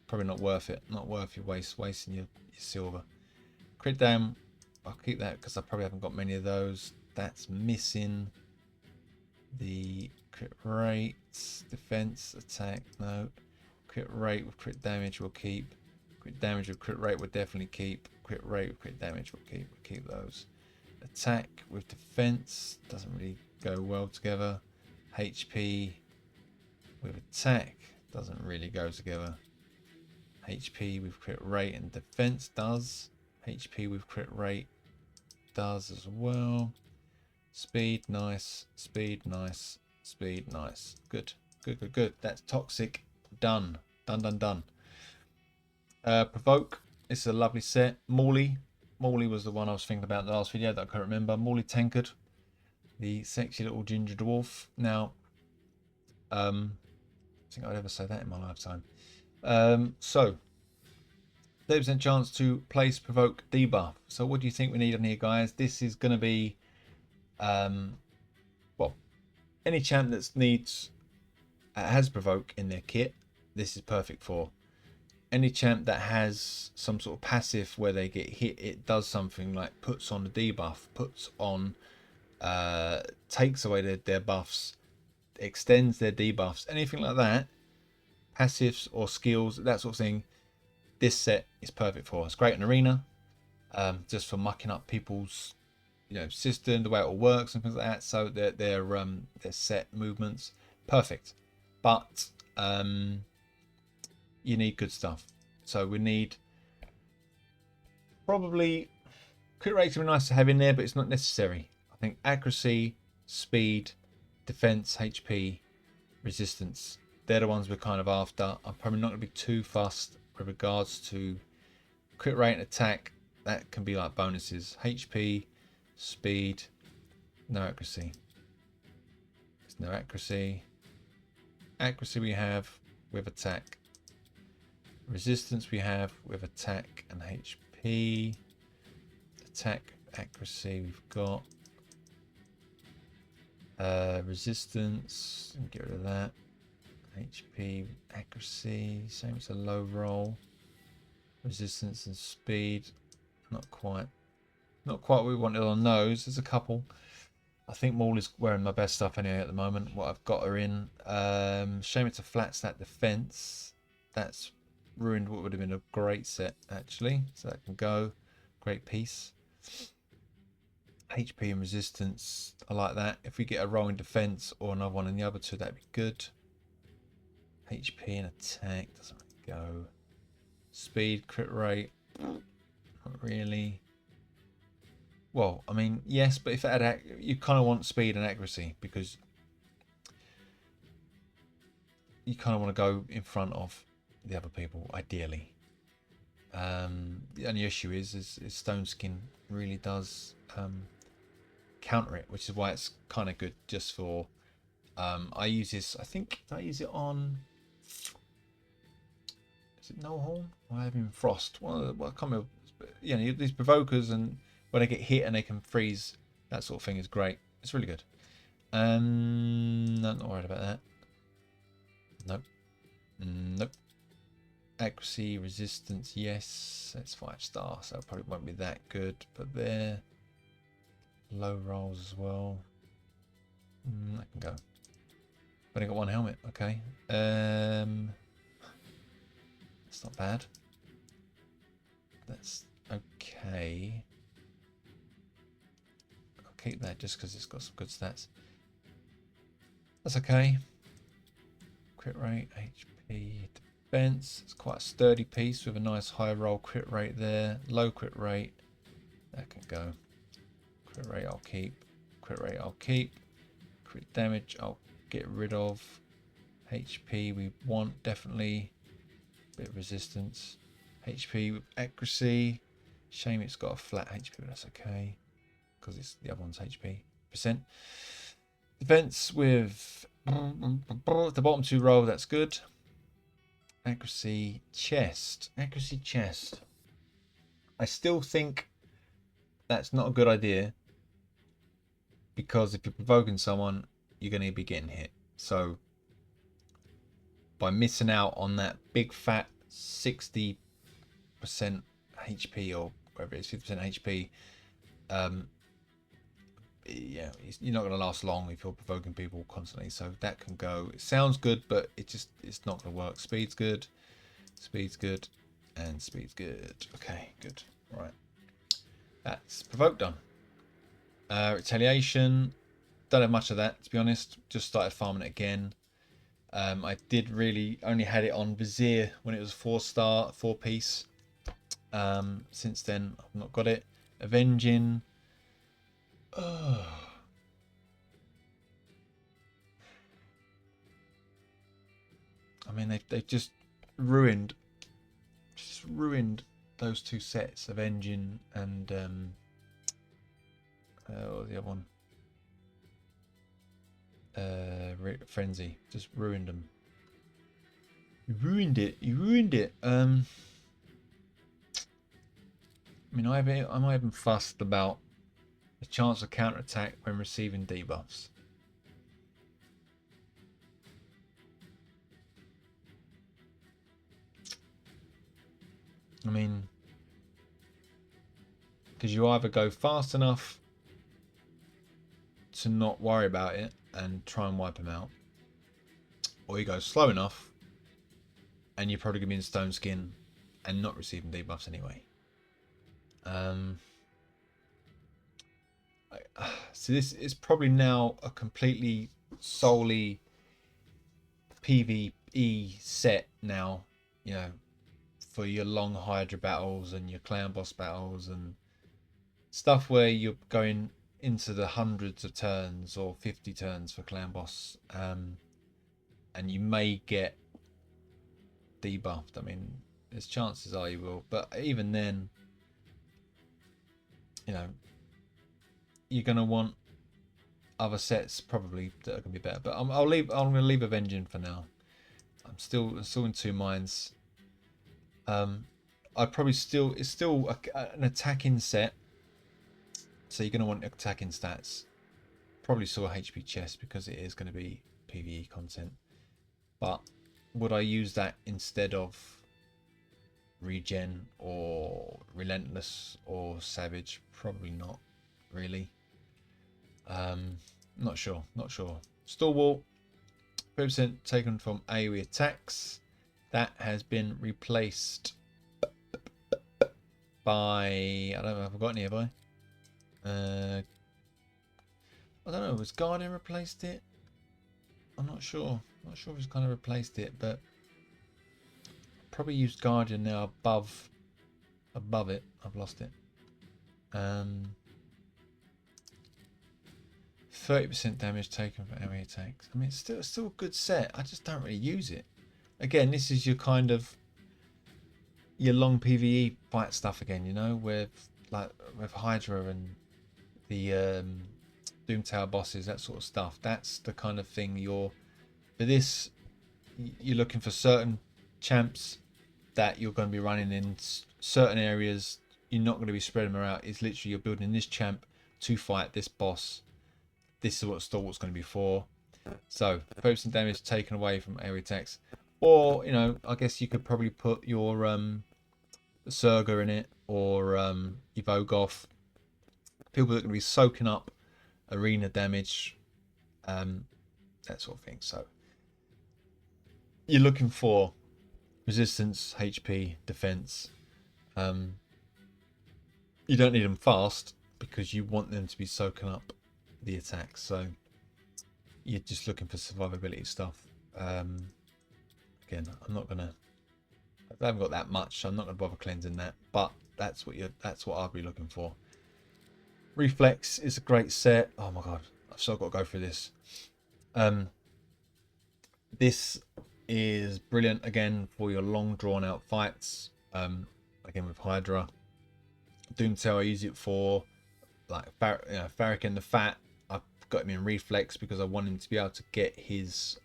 S1: Probably not worth it. Not worth your wasting your silver. Crit down. I'll keep that because I probably haven't got many of those. That's missing. The crit rate, defense, attack, no. Crit rate with crit damage we'll keep. Crit damage with crit rate we'll definitely keep. Crit rate with crit damage we'll keep. We'll keep those. Attack with defense doesn't really go well together. HP with attack doesn't really go together. HP with crit rate and defense does. HP with crit rate does as well. Speed, nice. Speed, nice. Speed, nice. Good. Good, good, good. That's toxic. Done. Done, done, done. Provoke. This is a lovely set. Morley. Morley was the one I was thinking about in the last video that I can't remember. Morley Tankard. The sexy little ginger dwarf. Now, I think I'd ever say that in my lifetime. So, 30% chance to place Provoke debuff. So what do you think we need on here, guys? This is going to be, well, any champ that has Provoke in their kit, this is perfect for. Any champ that has some sort of passive where they get hit, it does something like puts on the debuff, puts on, takes away their buffs, extends their debuffs, anything like that, passives or skills, that sort of thing. This set is perfect for. It's great in arena, just for mucking up people's, system, the way it all works and things like that. So their set movements, perfect. But you need good stuff. So we need probably crit rate to be nice to have in there, but it's not necessary. I think accuracy, speed, defense, HP, resistance. They're the ones we're kind of after. I'm probably not going to be too fussed with regards to crit rate and attack. That can be like bonuses. HP, speed, no accuracy. There's no accuracy. Accuracy we have with attack. Resistance we have with attack and HP. Attack, accuracy we've got. Resistance, get rid of that. HP, accuracy, same as a low roll. Resistance and speed, not quite what we wanted on those. There's a couple. I think Maul is wearing my best stuff anyway at the moment, what I've got her in. Shame it's a flat stat defense. That's ruined what would have been a great set actually. So that can go. Great piece. HP and resistance, I like that. If we get a roll in defense or another one in the other two, that'd be good. HP and attack doesn't really go. Speed, crit rate, not really. Well, I mean, yes, but if it had, you kind of want speed and accuracy because you kind of want to go in front of the other people, ideally. The only issue is Stone Skin really does counter it, which is why it's kind of good just for. I use this. I think I use it on. Is it No Horn? I have in Frost. Well, I can't remember. You know, these provokers and when they get hit and they can freeze, that sort of thing is great. It's really good. Not worried about that. Nope. Nope. Accuracy, resistance, yes. That's 5-star, so it probably won't be that good. But there. Low rolls as well. I can go. But I got one helmet, okay. That's not bad. That's okay. I'll keep that just because it's got some good stats. That's okay. Crit rate, HP, defense. It's quite a sturdy piece with a nice high roll crit rate there. Low crit rate. That can go. Crit rate I'll keep. Crit rate I'll keep. Crit damage I'll get rid of. HP we want definitely. Bit of resistance. HP with accuracy. Shame it's got a flat HP, but that's okay. Because it's the other one's HP. Percent. Defense with the bottom two roll, that's good. Accuracy chest. Accuracy chest. I still think that's not a good idea. Because if you're provoking someone, you're going to be getting hit. So by missing out on that big fat 60% HP or whatever it is, 50% HP, yeah, you're not going to last long if you're provoking people constantly. So that can go. It sounds good, but it's not going to work. Speed's good, and speed's good. Okay, good. Right, that's Provoke done. Retaliation, don't have much of that to be honest. Just started farming it again. I did really only had it on Vizier when it was 4-star, 4-piece. Since then I've not got it. Avenging. I mean they've just ruined those two sets, Avenging and what was the other one? Frenzy. Just ruined them. You ruined it. I mean, I'm not even fussed about the chance of counterattack when receiving debuffs. I mean, because you either go fast enough to not worry about it and try and wipe them out, or you go slow enough and you're probably going to be in Stone Skin and not receiving debuffs anyway. So this is probably now a completely solely PvE set now, you know, for your long Hydra battles and your clan boss battles and stuff where you're going into the hundreds of turns or 50 turns for clan boss, and you may get debuffed. I mean, there's chances are you will, but even then, you know, you're gonna want other sets probably that are gonna be better. But I'm gonna leave Avenging for now. I'm still in two minds. I probably still, it's still an attacking set, so you're gonna want attacking stats. Probably saw a HP chest because it is going to be PvE content. But would I use that instead of regen or Relentless or Savage? Probably not really. Not sure. Stalwart, 30% taken from AoE attacks. That has been replaced by, I don't know if I've got any, have I? know. Has Guardian replaced it? I'm not sure. Not sure if it's kind of replaced it, but probably used Guardian now above it. I've lost it. 30% damage taken from area attacks. I mean, it's still a good set. I just don't really use it. Again, this is your kind of your long PvE fight stuff again. You know, with Hydra and the Doom Tower bosses, that sort of stuff. That's the kind of thing for this. You're looking for certain champs that you're going to be running in certain areas. You're not going to be spreading them out. It's literally you're building this champ to fight this boss. This is what Stalwart's going to be for. So 30% damage taken away from area attacks. Or, you know, I guess you could probably put your Surga in it, or your Vogoth. People that are going to be soaking up arena damage, that sort of thing. So you're looking for resistance, HP, defense. You don't need them fast because you want them to be soaking up the attacks. So you're just looking for survivability stuff. Again, I'm not gonna. I haven't got that much. So I'm not gonna bother cleansing that. But that's what I'll be looking for. Reflex is a great set. Oh my god, I've still got to go through this. This is brilliant again for your long drawn out fights. Again with Hydra. Doom Tower I use it for like Farrakhan and the Fat. I've got him in Reflex because I want him to be able to get his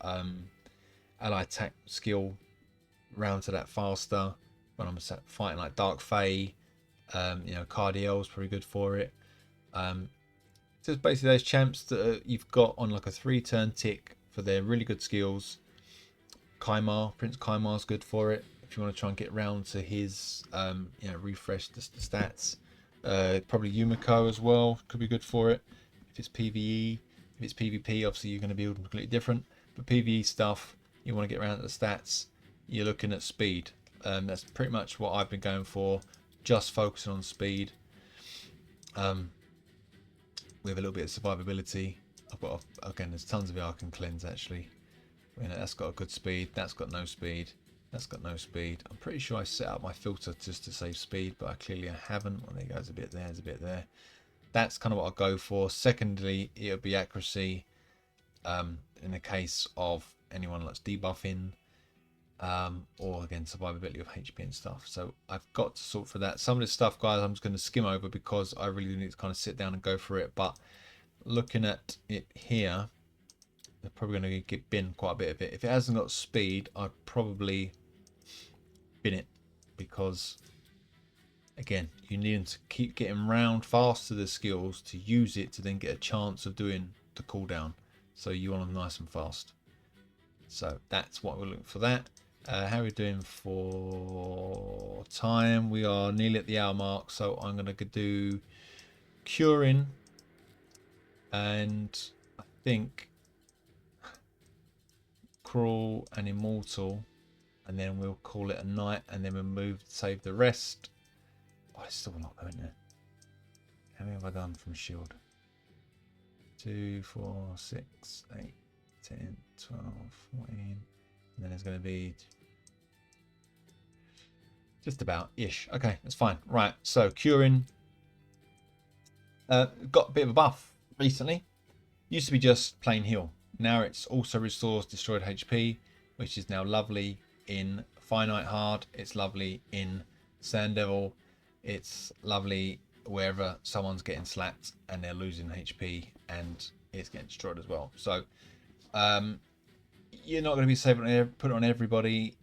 S1: ally attack skill round to that faster when I'm fighting like Dark Fae. You know, Cardiel is probably good for it. So it's basically those champs that you've got on like a 3-turn tick for their really good skills. Prince Kaimar's good for it if you want to try and get round to his you know, refresh the stats. Probably Yumiko as well could be good for it if it's PvE. If it's PvP, obviously you're going to build completely different, but PvE stuff, you want to get around to the stats, you're looking at speed. That's pretty much what I've been going for, just focusing on speed. With a little bit of survivability. I've got again, there's tons of it I can cleanse actually. You know, that's got a good speed, that's got no speed, that's got no speed. I'm pretty sure I set up my filter just to save speed, but I haven't. Well, there goes a bit there, there's a bit there. That's kind of what I'll go for. Secondly, it'll be accuracy in the case of anyone that's debuffing, or again survivability of HP and stuff. So I've got to sort for that. Some of this stuff, guys, I'm just going to skim over because I really need to kind of sit down and go for it. But looking at it here, they're probably going to get bin quite a bit of it. If it hasn't got speed, I'd probably bin it because again, you need to keep getting round fast to the skills to use it to then get a chance of doing the cooldown. So you want them nice and fast. So that's what we're looking for that. How are we doing for time? We are nearly at the hour mark, so I'm going to do curing, and I think crawl and immortal, and then we'll call it a night, and then we'll save the rest. Oh, there's still a lot going there. How many have I done from shield? 2, 4, 6, 8, 10, 12, 14. And then there's going to be just about ish. Okay, that's fine. Right, so curing. Got a bit of a buff recently. Used to be just plain heal. Now it's also restores destroyed HP, which is now lovely in Finite Hard. It's lovely in Sand Devil. It's lovely wherever someone's getting slapped and they're losing HP and it's getting destroyed as well. So you're not going to be saving it, put it on everybody.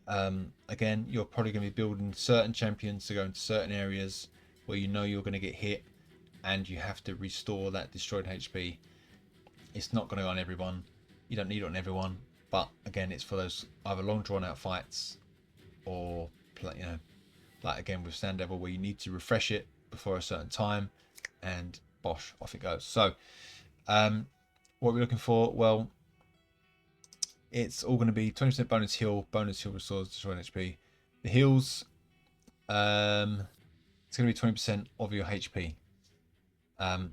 S1: Again, you're probably going to be building certain champions to go into certain areas where you know you're going to get hit and you have to restore that destroyed HP. It's not going to go on everyone. You don't need it on everyone, but again, it's for those either long drawn out fights or, you know, like again with Sand Devil, where you need to refresh it before a certain time, and bosh, off it goes. So what are we looking for? Well, it's all going to be 20% bonus heal restores destroyed HP. The heals, it's going to be 20% of your HP.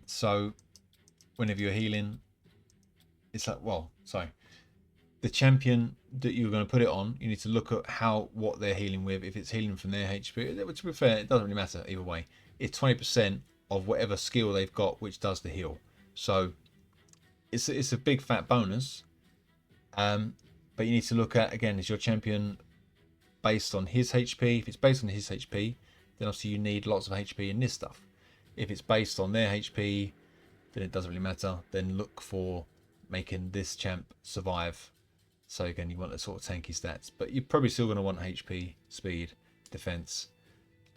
S1: So whenever you're healing, it's like, well, sorry, the champion that you're going to put it on, you need to look at what they're healing with. If it's healing from their HP, which to be fair, it doesn't really matter either way. It's 20% of whatever skill they've got, which does the heal. So it's a big fat bonus. But you need to look at, again, is your champion based on his HP? If it's based on his HP, then obviously you need lots of HP in this stuff. If it's based on their HP, then it doesn't really matter. Then look for making this champ survive. So again, you want the sort of tanky stats, but you're probably still going to want HP, speed, defense.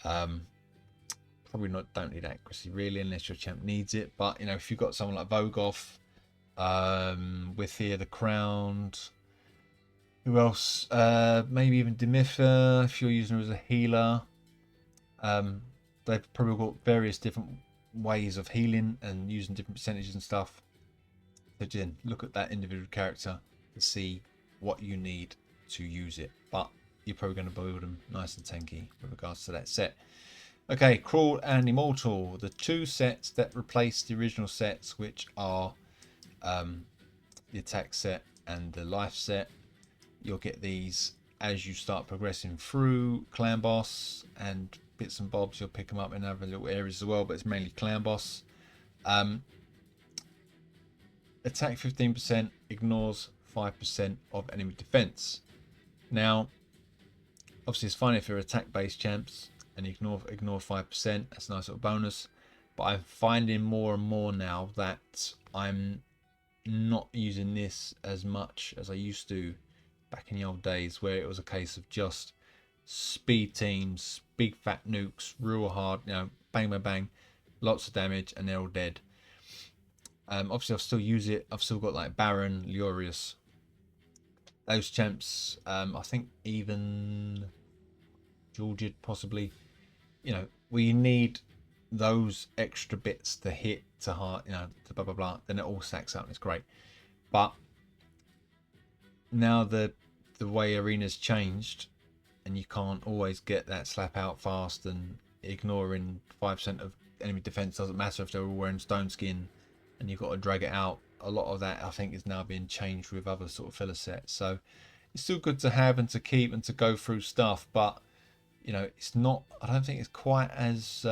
S1: Probably don't need accuracy really, unless your champ needs it. But you know, if you've got someone like Vogoth, with here the Crowned, who else? Maybe even Demitha, if you're using her as a healer. They've probably got various different ways of healing and using different percentages and stuff. So again, look at that individual character to see what you need to use it. But you're probably going to build them nice and tanky with regards to that set. Okay, Crawl and Immortal, the two sets that replace the original sets, which are the attack set and the life set. You'll get these as you start progressing through Clan Boss and bits and bobs. You'll pick them up in other little areas as well, but it's mainly Clan Boss. Attack 15%, ignores 5% of enemy defense. Now, obviously it's fine if you're attack based champs and you ignore 5%. That's a nice little bonus. But I'm finding more and more now that I'm not using this as much as I used to back in the old days, where it was a case of just speed teams, big fat nukes, real hard, you know, bang bang bang, lots of damage, and they're all dead. Obviously I'll still use it. I've still got like Baron, Leorius, those champs. I think even Georgid possibly. You know, we need those extra bits to hit, to heart, you know, to blah blah blah. Then it all stacks up and it's great. But now the way arena's changed, and you can't always get that slap out fast, and ignoring 5% of enemy defense doesn't matter if they're all wearing stone skin, and you've got to drag it out. A lot of that I think is now being changed with other sort of filler sets. So it's still good to have and to keep and to go through stuff, but you know, it's not, I don't think it's quite as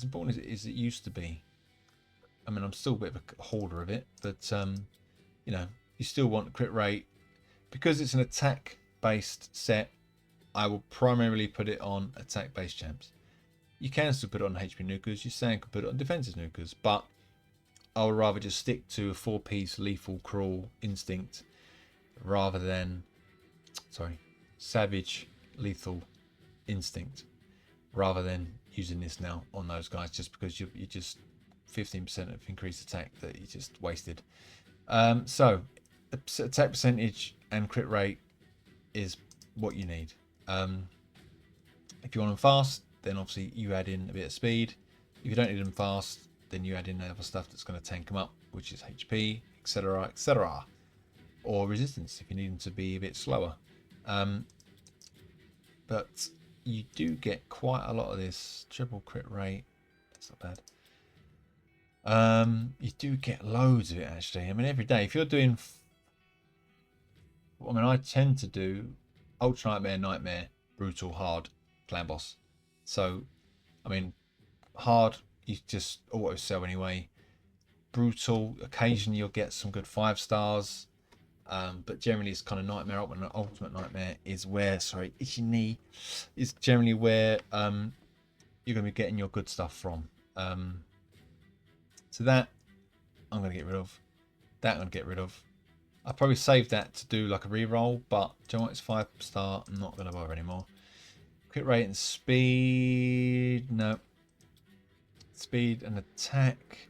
S1: important as it used to be. I mean, I'm still a bit of a hoarder of it, but you know, you still want crit rate. Because it's an attack based set, I will primarily put it on attack based champs. You can still put it on HP nukers, you can put it on defensive nukers, but I would rather just stick to a 4-piece lethal crawl instinct rather than, sorry, savage lethal instinct, rather than using this now on those guys, just because you just 15% of increased attack that you just wasted. So attack percentage and crit rate is what you need. If you want them fast, then obviously you add in a bit of speed. If you don't need them fast, then you add in other stuff that's going to tank them up, which is HP, etc, etc, or resistance if you need them to be a bit slower. But you do get quite a lot of this triple crit rate. That's not bad. You do get loads of it actually. I mean, every day if you're doing, I mean, I tend to do Ultra Nightmare, Nightmare, Brutal, Hard, Clan Boss. So I mean, Hard you just auto sell anyway. Brutal, occasionally you'll get some good 5 stars, but generally it's kind of Nightmare. Ultimate Nightmare is where, sorry, itchy knee, is generally where you're going to be getting your good stuff from. So that I'm going to get rid of. That I'm going to get rid of. I'll probably save that to do like a reroll, but do you know what? It's 5 star. I'm not going to bother anymore. Crit rate and speed. No. Speed and attack.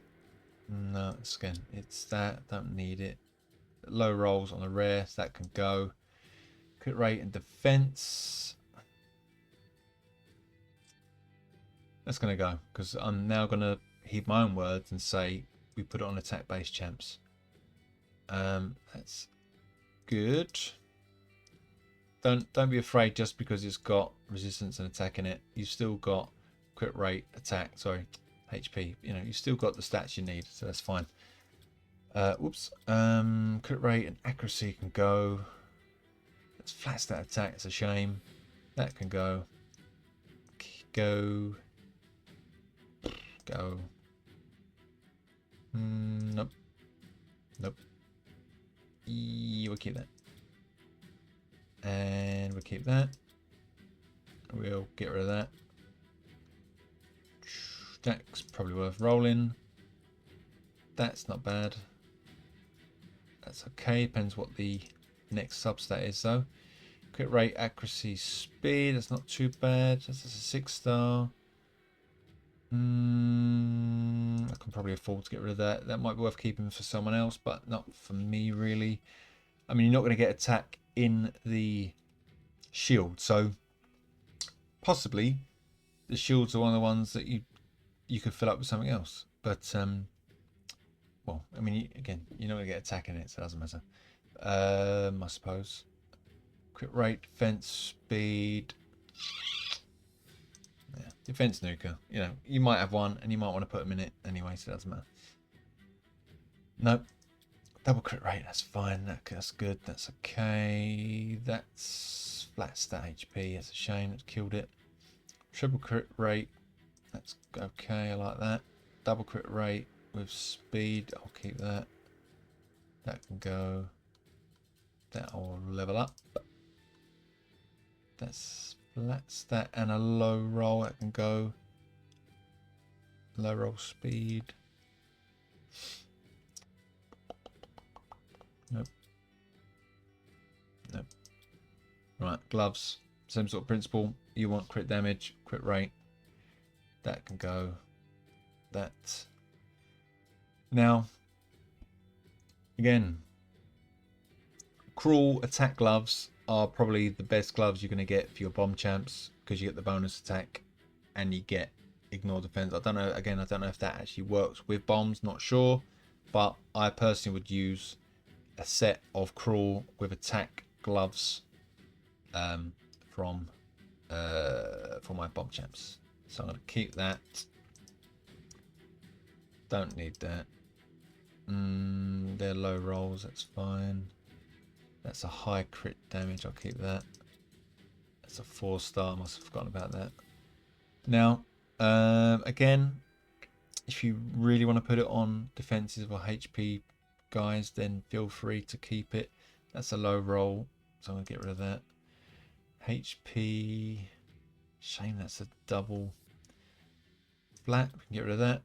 S1: No, again, it's that. Don't need it. Low rolls on the rare, so that can go. Crit rate and defense. That's going to go, because I'm now going to heed my own words and say we put it on attack based champs. That's good. Don't be afraid just because it's got resistance and attack in it. You've still got crit rate, attack, sorry, HP. You know, you still got the stats you need, so that's fine. Whoops. Crit rate and accuracy can go. That's flat stat attack. It's a shame. That can go. Go. Nope. Nope. We'll keep that. And we'll keep that. We'll get rid of that. That's probably worth rolling. That's not bad. That's okay. Depends what the next substat is though. Crit rate, accuracy, speed. That's not too bad. That's a 6-star. I can probably afford to get rid of that. That might be worth keeping for someone else, but not for me really. I mean, you're not going to get attack in the shield, so possibly the shields are one of the ones that you could fill up with something else. But well, I mean, again, you're not going to get attack in it, so it doesn't matter. I suppose. Crit rate, defense, speed. Yeah, defense nuker. You know, you might have one, and you might want to put them in it anyway, so it doesn't matter. Nope. Double crit rate, that's fine. That's good. That's okay. That's flat stat HP. That's a shame. It's killed it. Triple crit rate. That's okay. I like that. Double crit rate with speed. I'll keep that. That can go. That will level up. That's flat stat and a low roll. That can go. Low roll speed. Nope. Nope. Right, gloves. Same sort of principle. You want crit damage, crit rate. That can go. That. Now, again, cruel attack gloves are probably the best gloves you're going to get for your bomb champs, because you get the bonus attack and you get ignore defense. I don't know, again, I don't know if that actually works with bombs, not sure, but I personally would use a set of cruel with attack gloves for my bomb champs. So I'm going to keep that. Don't need that. They're low rolls, that's fine. That's a high crit damage, I'll keep that. That's a 4-star, must have forgotten about that. Now, again, if you really want to put it on defensive or HP guys, then feel free to keep it. That's a low roll, so I'm going to get rid of that. HP, shame that's a double flat, we can get rid of that.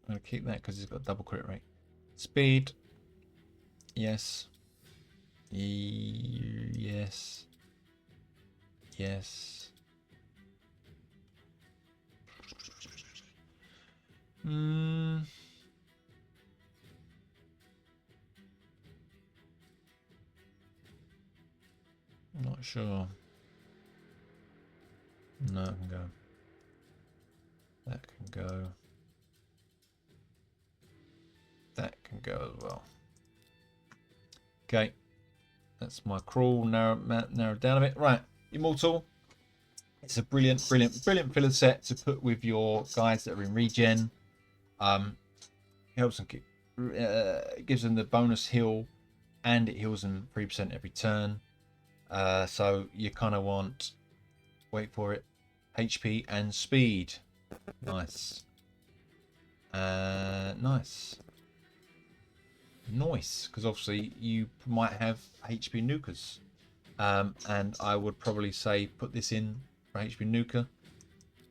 S1: I'm going to keep that because it's got double crit rate. Speed, yes. Yes. Yes. Not sure. No, it can go. That can go. That can go as well. Okay. That's my crawl narrowed down a bit. Right, Immortal. It's a brilliant filler set to put with your guys that are in regen. Helps them keep, gives them the bonus heal, and it heals them 3% every turn. So you kind of want, wait for it, HP and speed. Nice. Nice. Nice, because obviously you might have HP nukers, and I would probably say put this in for HP nuker.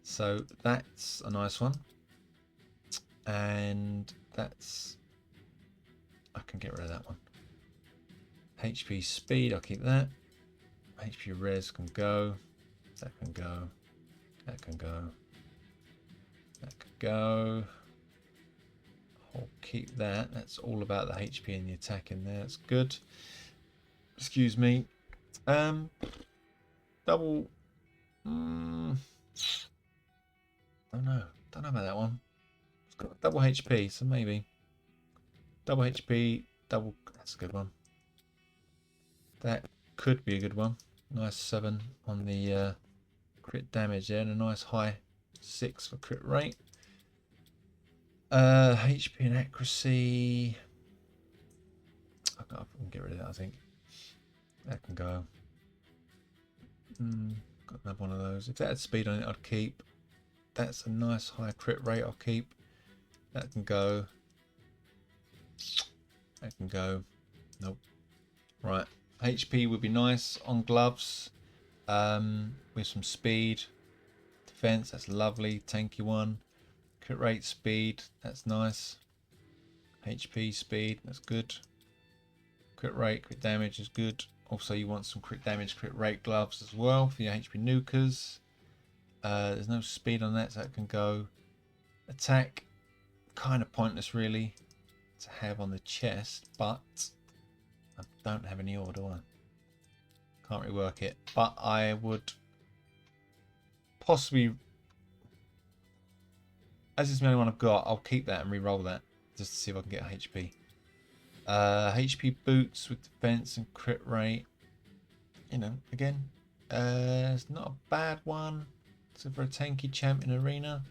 S1: So that's a nice one, and that's, I can get rid of that one. HP speed, I'll keep that. HP res can go. That can go. That can go. That can go. I'll keep that. That's all about the HP and the attack in there. That's good. Excuse me. Double. Don't know. Don't know about that one. It's got double HP, so maybe. Double HP, double. That's a good one. That could be a good one. Nice 7 on the crit damage there, and a nice high 6 for crit rate. HP and accuracy. I can get rid of that, I think. That can go. Got another one of those. If that had speed on it, I'd keep. That's a nice high crit rate, I'll keep. That can go. That can go. Nope. Right. HP would be nice on gloves. With some speed. Defense, that's lovely. Tanky one. Crit rate, speed, that's nice. HP, speed, that's good. Crit rate, crit damage is good. Also, you want some crit damage, crit rate gloves as well for your HP nukers. There's no speed on that, so that can go. Attack, kind of pointless really to have on the chest, but I don't have any ore, do I? Can't rework it, but I would possibly, as it's the only one I've got, I'll keep that and re-roll that just to see if I can get HP. HP boots with defense and crit rate. You know, again, it's not a bad one. So for a tanky champ in arena,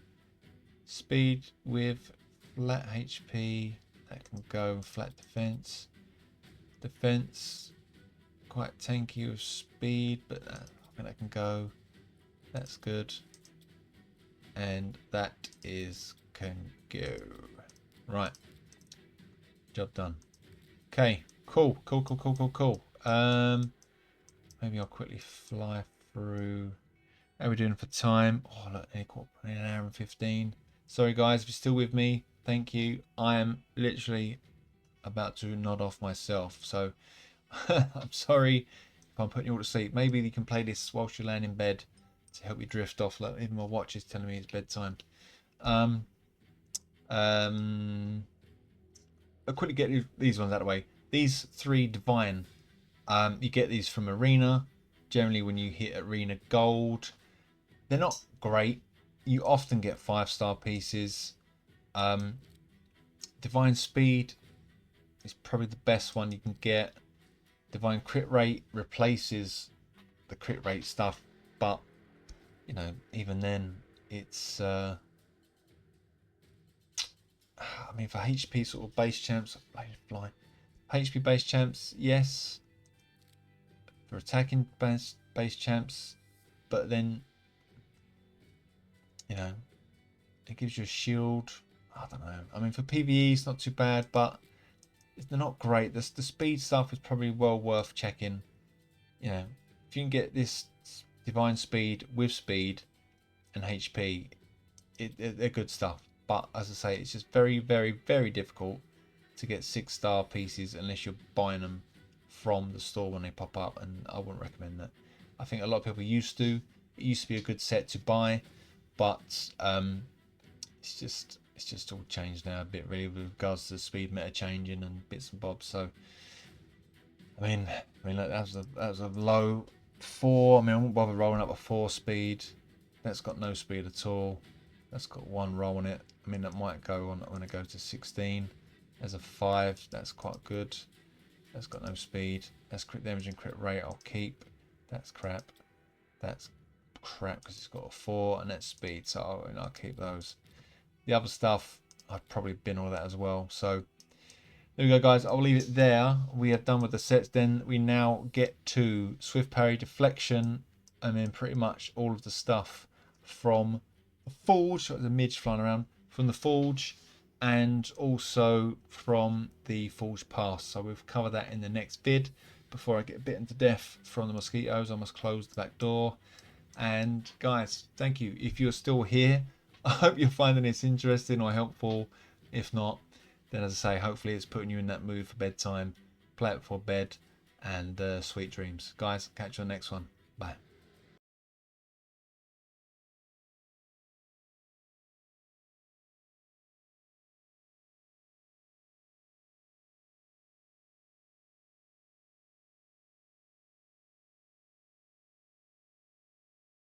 S1: speed with flat HP, that can go. Flat defense. Defense, quite tanky with speed, but I think that can go. That's good. And that is can go. Right. Job done. Okay. Cool. Maybe I'll quickly fly through. How are we doing for time? Oh, look, an hour and 15. Sorry, guys, if you're still with me, thank you. I am literally about to nod off myself. So I'm sorry if I'm putting you all to sleep. Maybe you can play this whilst you're laying in bed to help you drift off. Like, even my watch is telling me it's bedtime. I'll quickly get these ones out of the way. These 3 divine, you get these from arena. Generally, when you hit arena gold, they're not great. You often get 5-star pieces. Divine speed is probably the best one you can get. Divine crit rate replaces the crit rate stuff, but you know, even then, it's I mean, for HP sort of base champs, fly. HP base champs, yes. For attacking base champs, but then, you know, it gives you a shield. I don't know. I mean, for PvE, it's not too bad, but they're not great. The speed stuff is probably well worth checking. You know, if you can get this divine speed with speed and HP, they're good stuff. But as I say, it's just very, very, very difficult to get 6-star pieces unless you're buying them from the store when they pop up, and I wouldn't recommend that. I think a lot of people used to. It used to be a good set to buy, but it's just all changed now a bit really with regards to the speed meta changing and bits and bobs. So I mean look, that was a low 4. I mean, I won't bother rolling up a 4 speed. That's got no speed at all. That's got 1 roll on it. I mean, that might go on when I go to 16. There's a 5. That's quite good. That's got no speed. That's crit damage and crit rate. I'll keep. That's crap. That's crap because it's got a 4, and that's speed. So I'll keep those. The other stuff, I've probably bin all that as well. So there we go, guys. I'll leave it there. We are done with the sets. Then we now get to swift parry, deflection, and then pretty much all of the stuff from the forge. The midge flying around from the forge, and also from the forge pass. So we'll cover that in the next vid. Before I get bitten to death from the mosquitoes, I must close the back door. And guys, thank you if you're still here. I hope you're finding this interesting or helpful. If not, then as I say, hopefully it's putting you in that mood for bedtime. Play it before bed, and sweet dreams. Guys, catch you on the next one. Bye.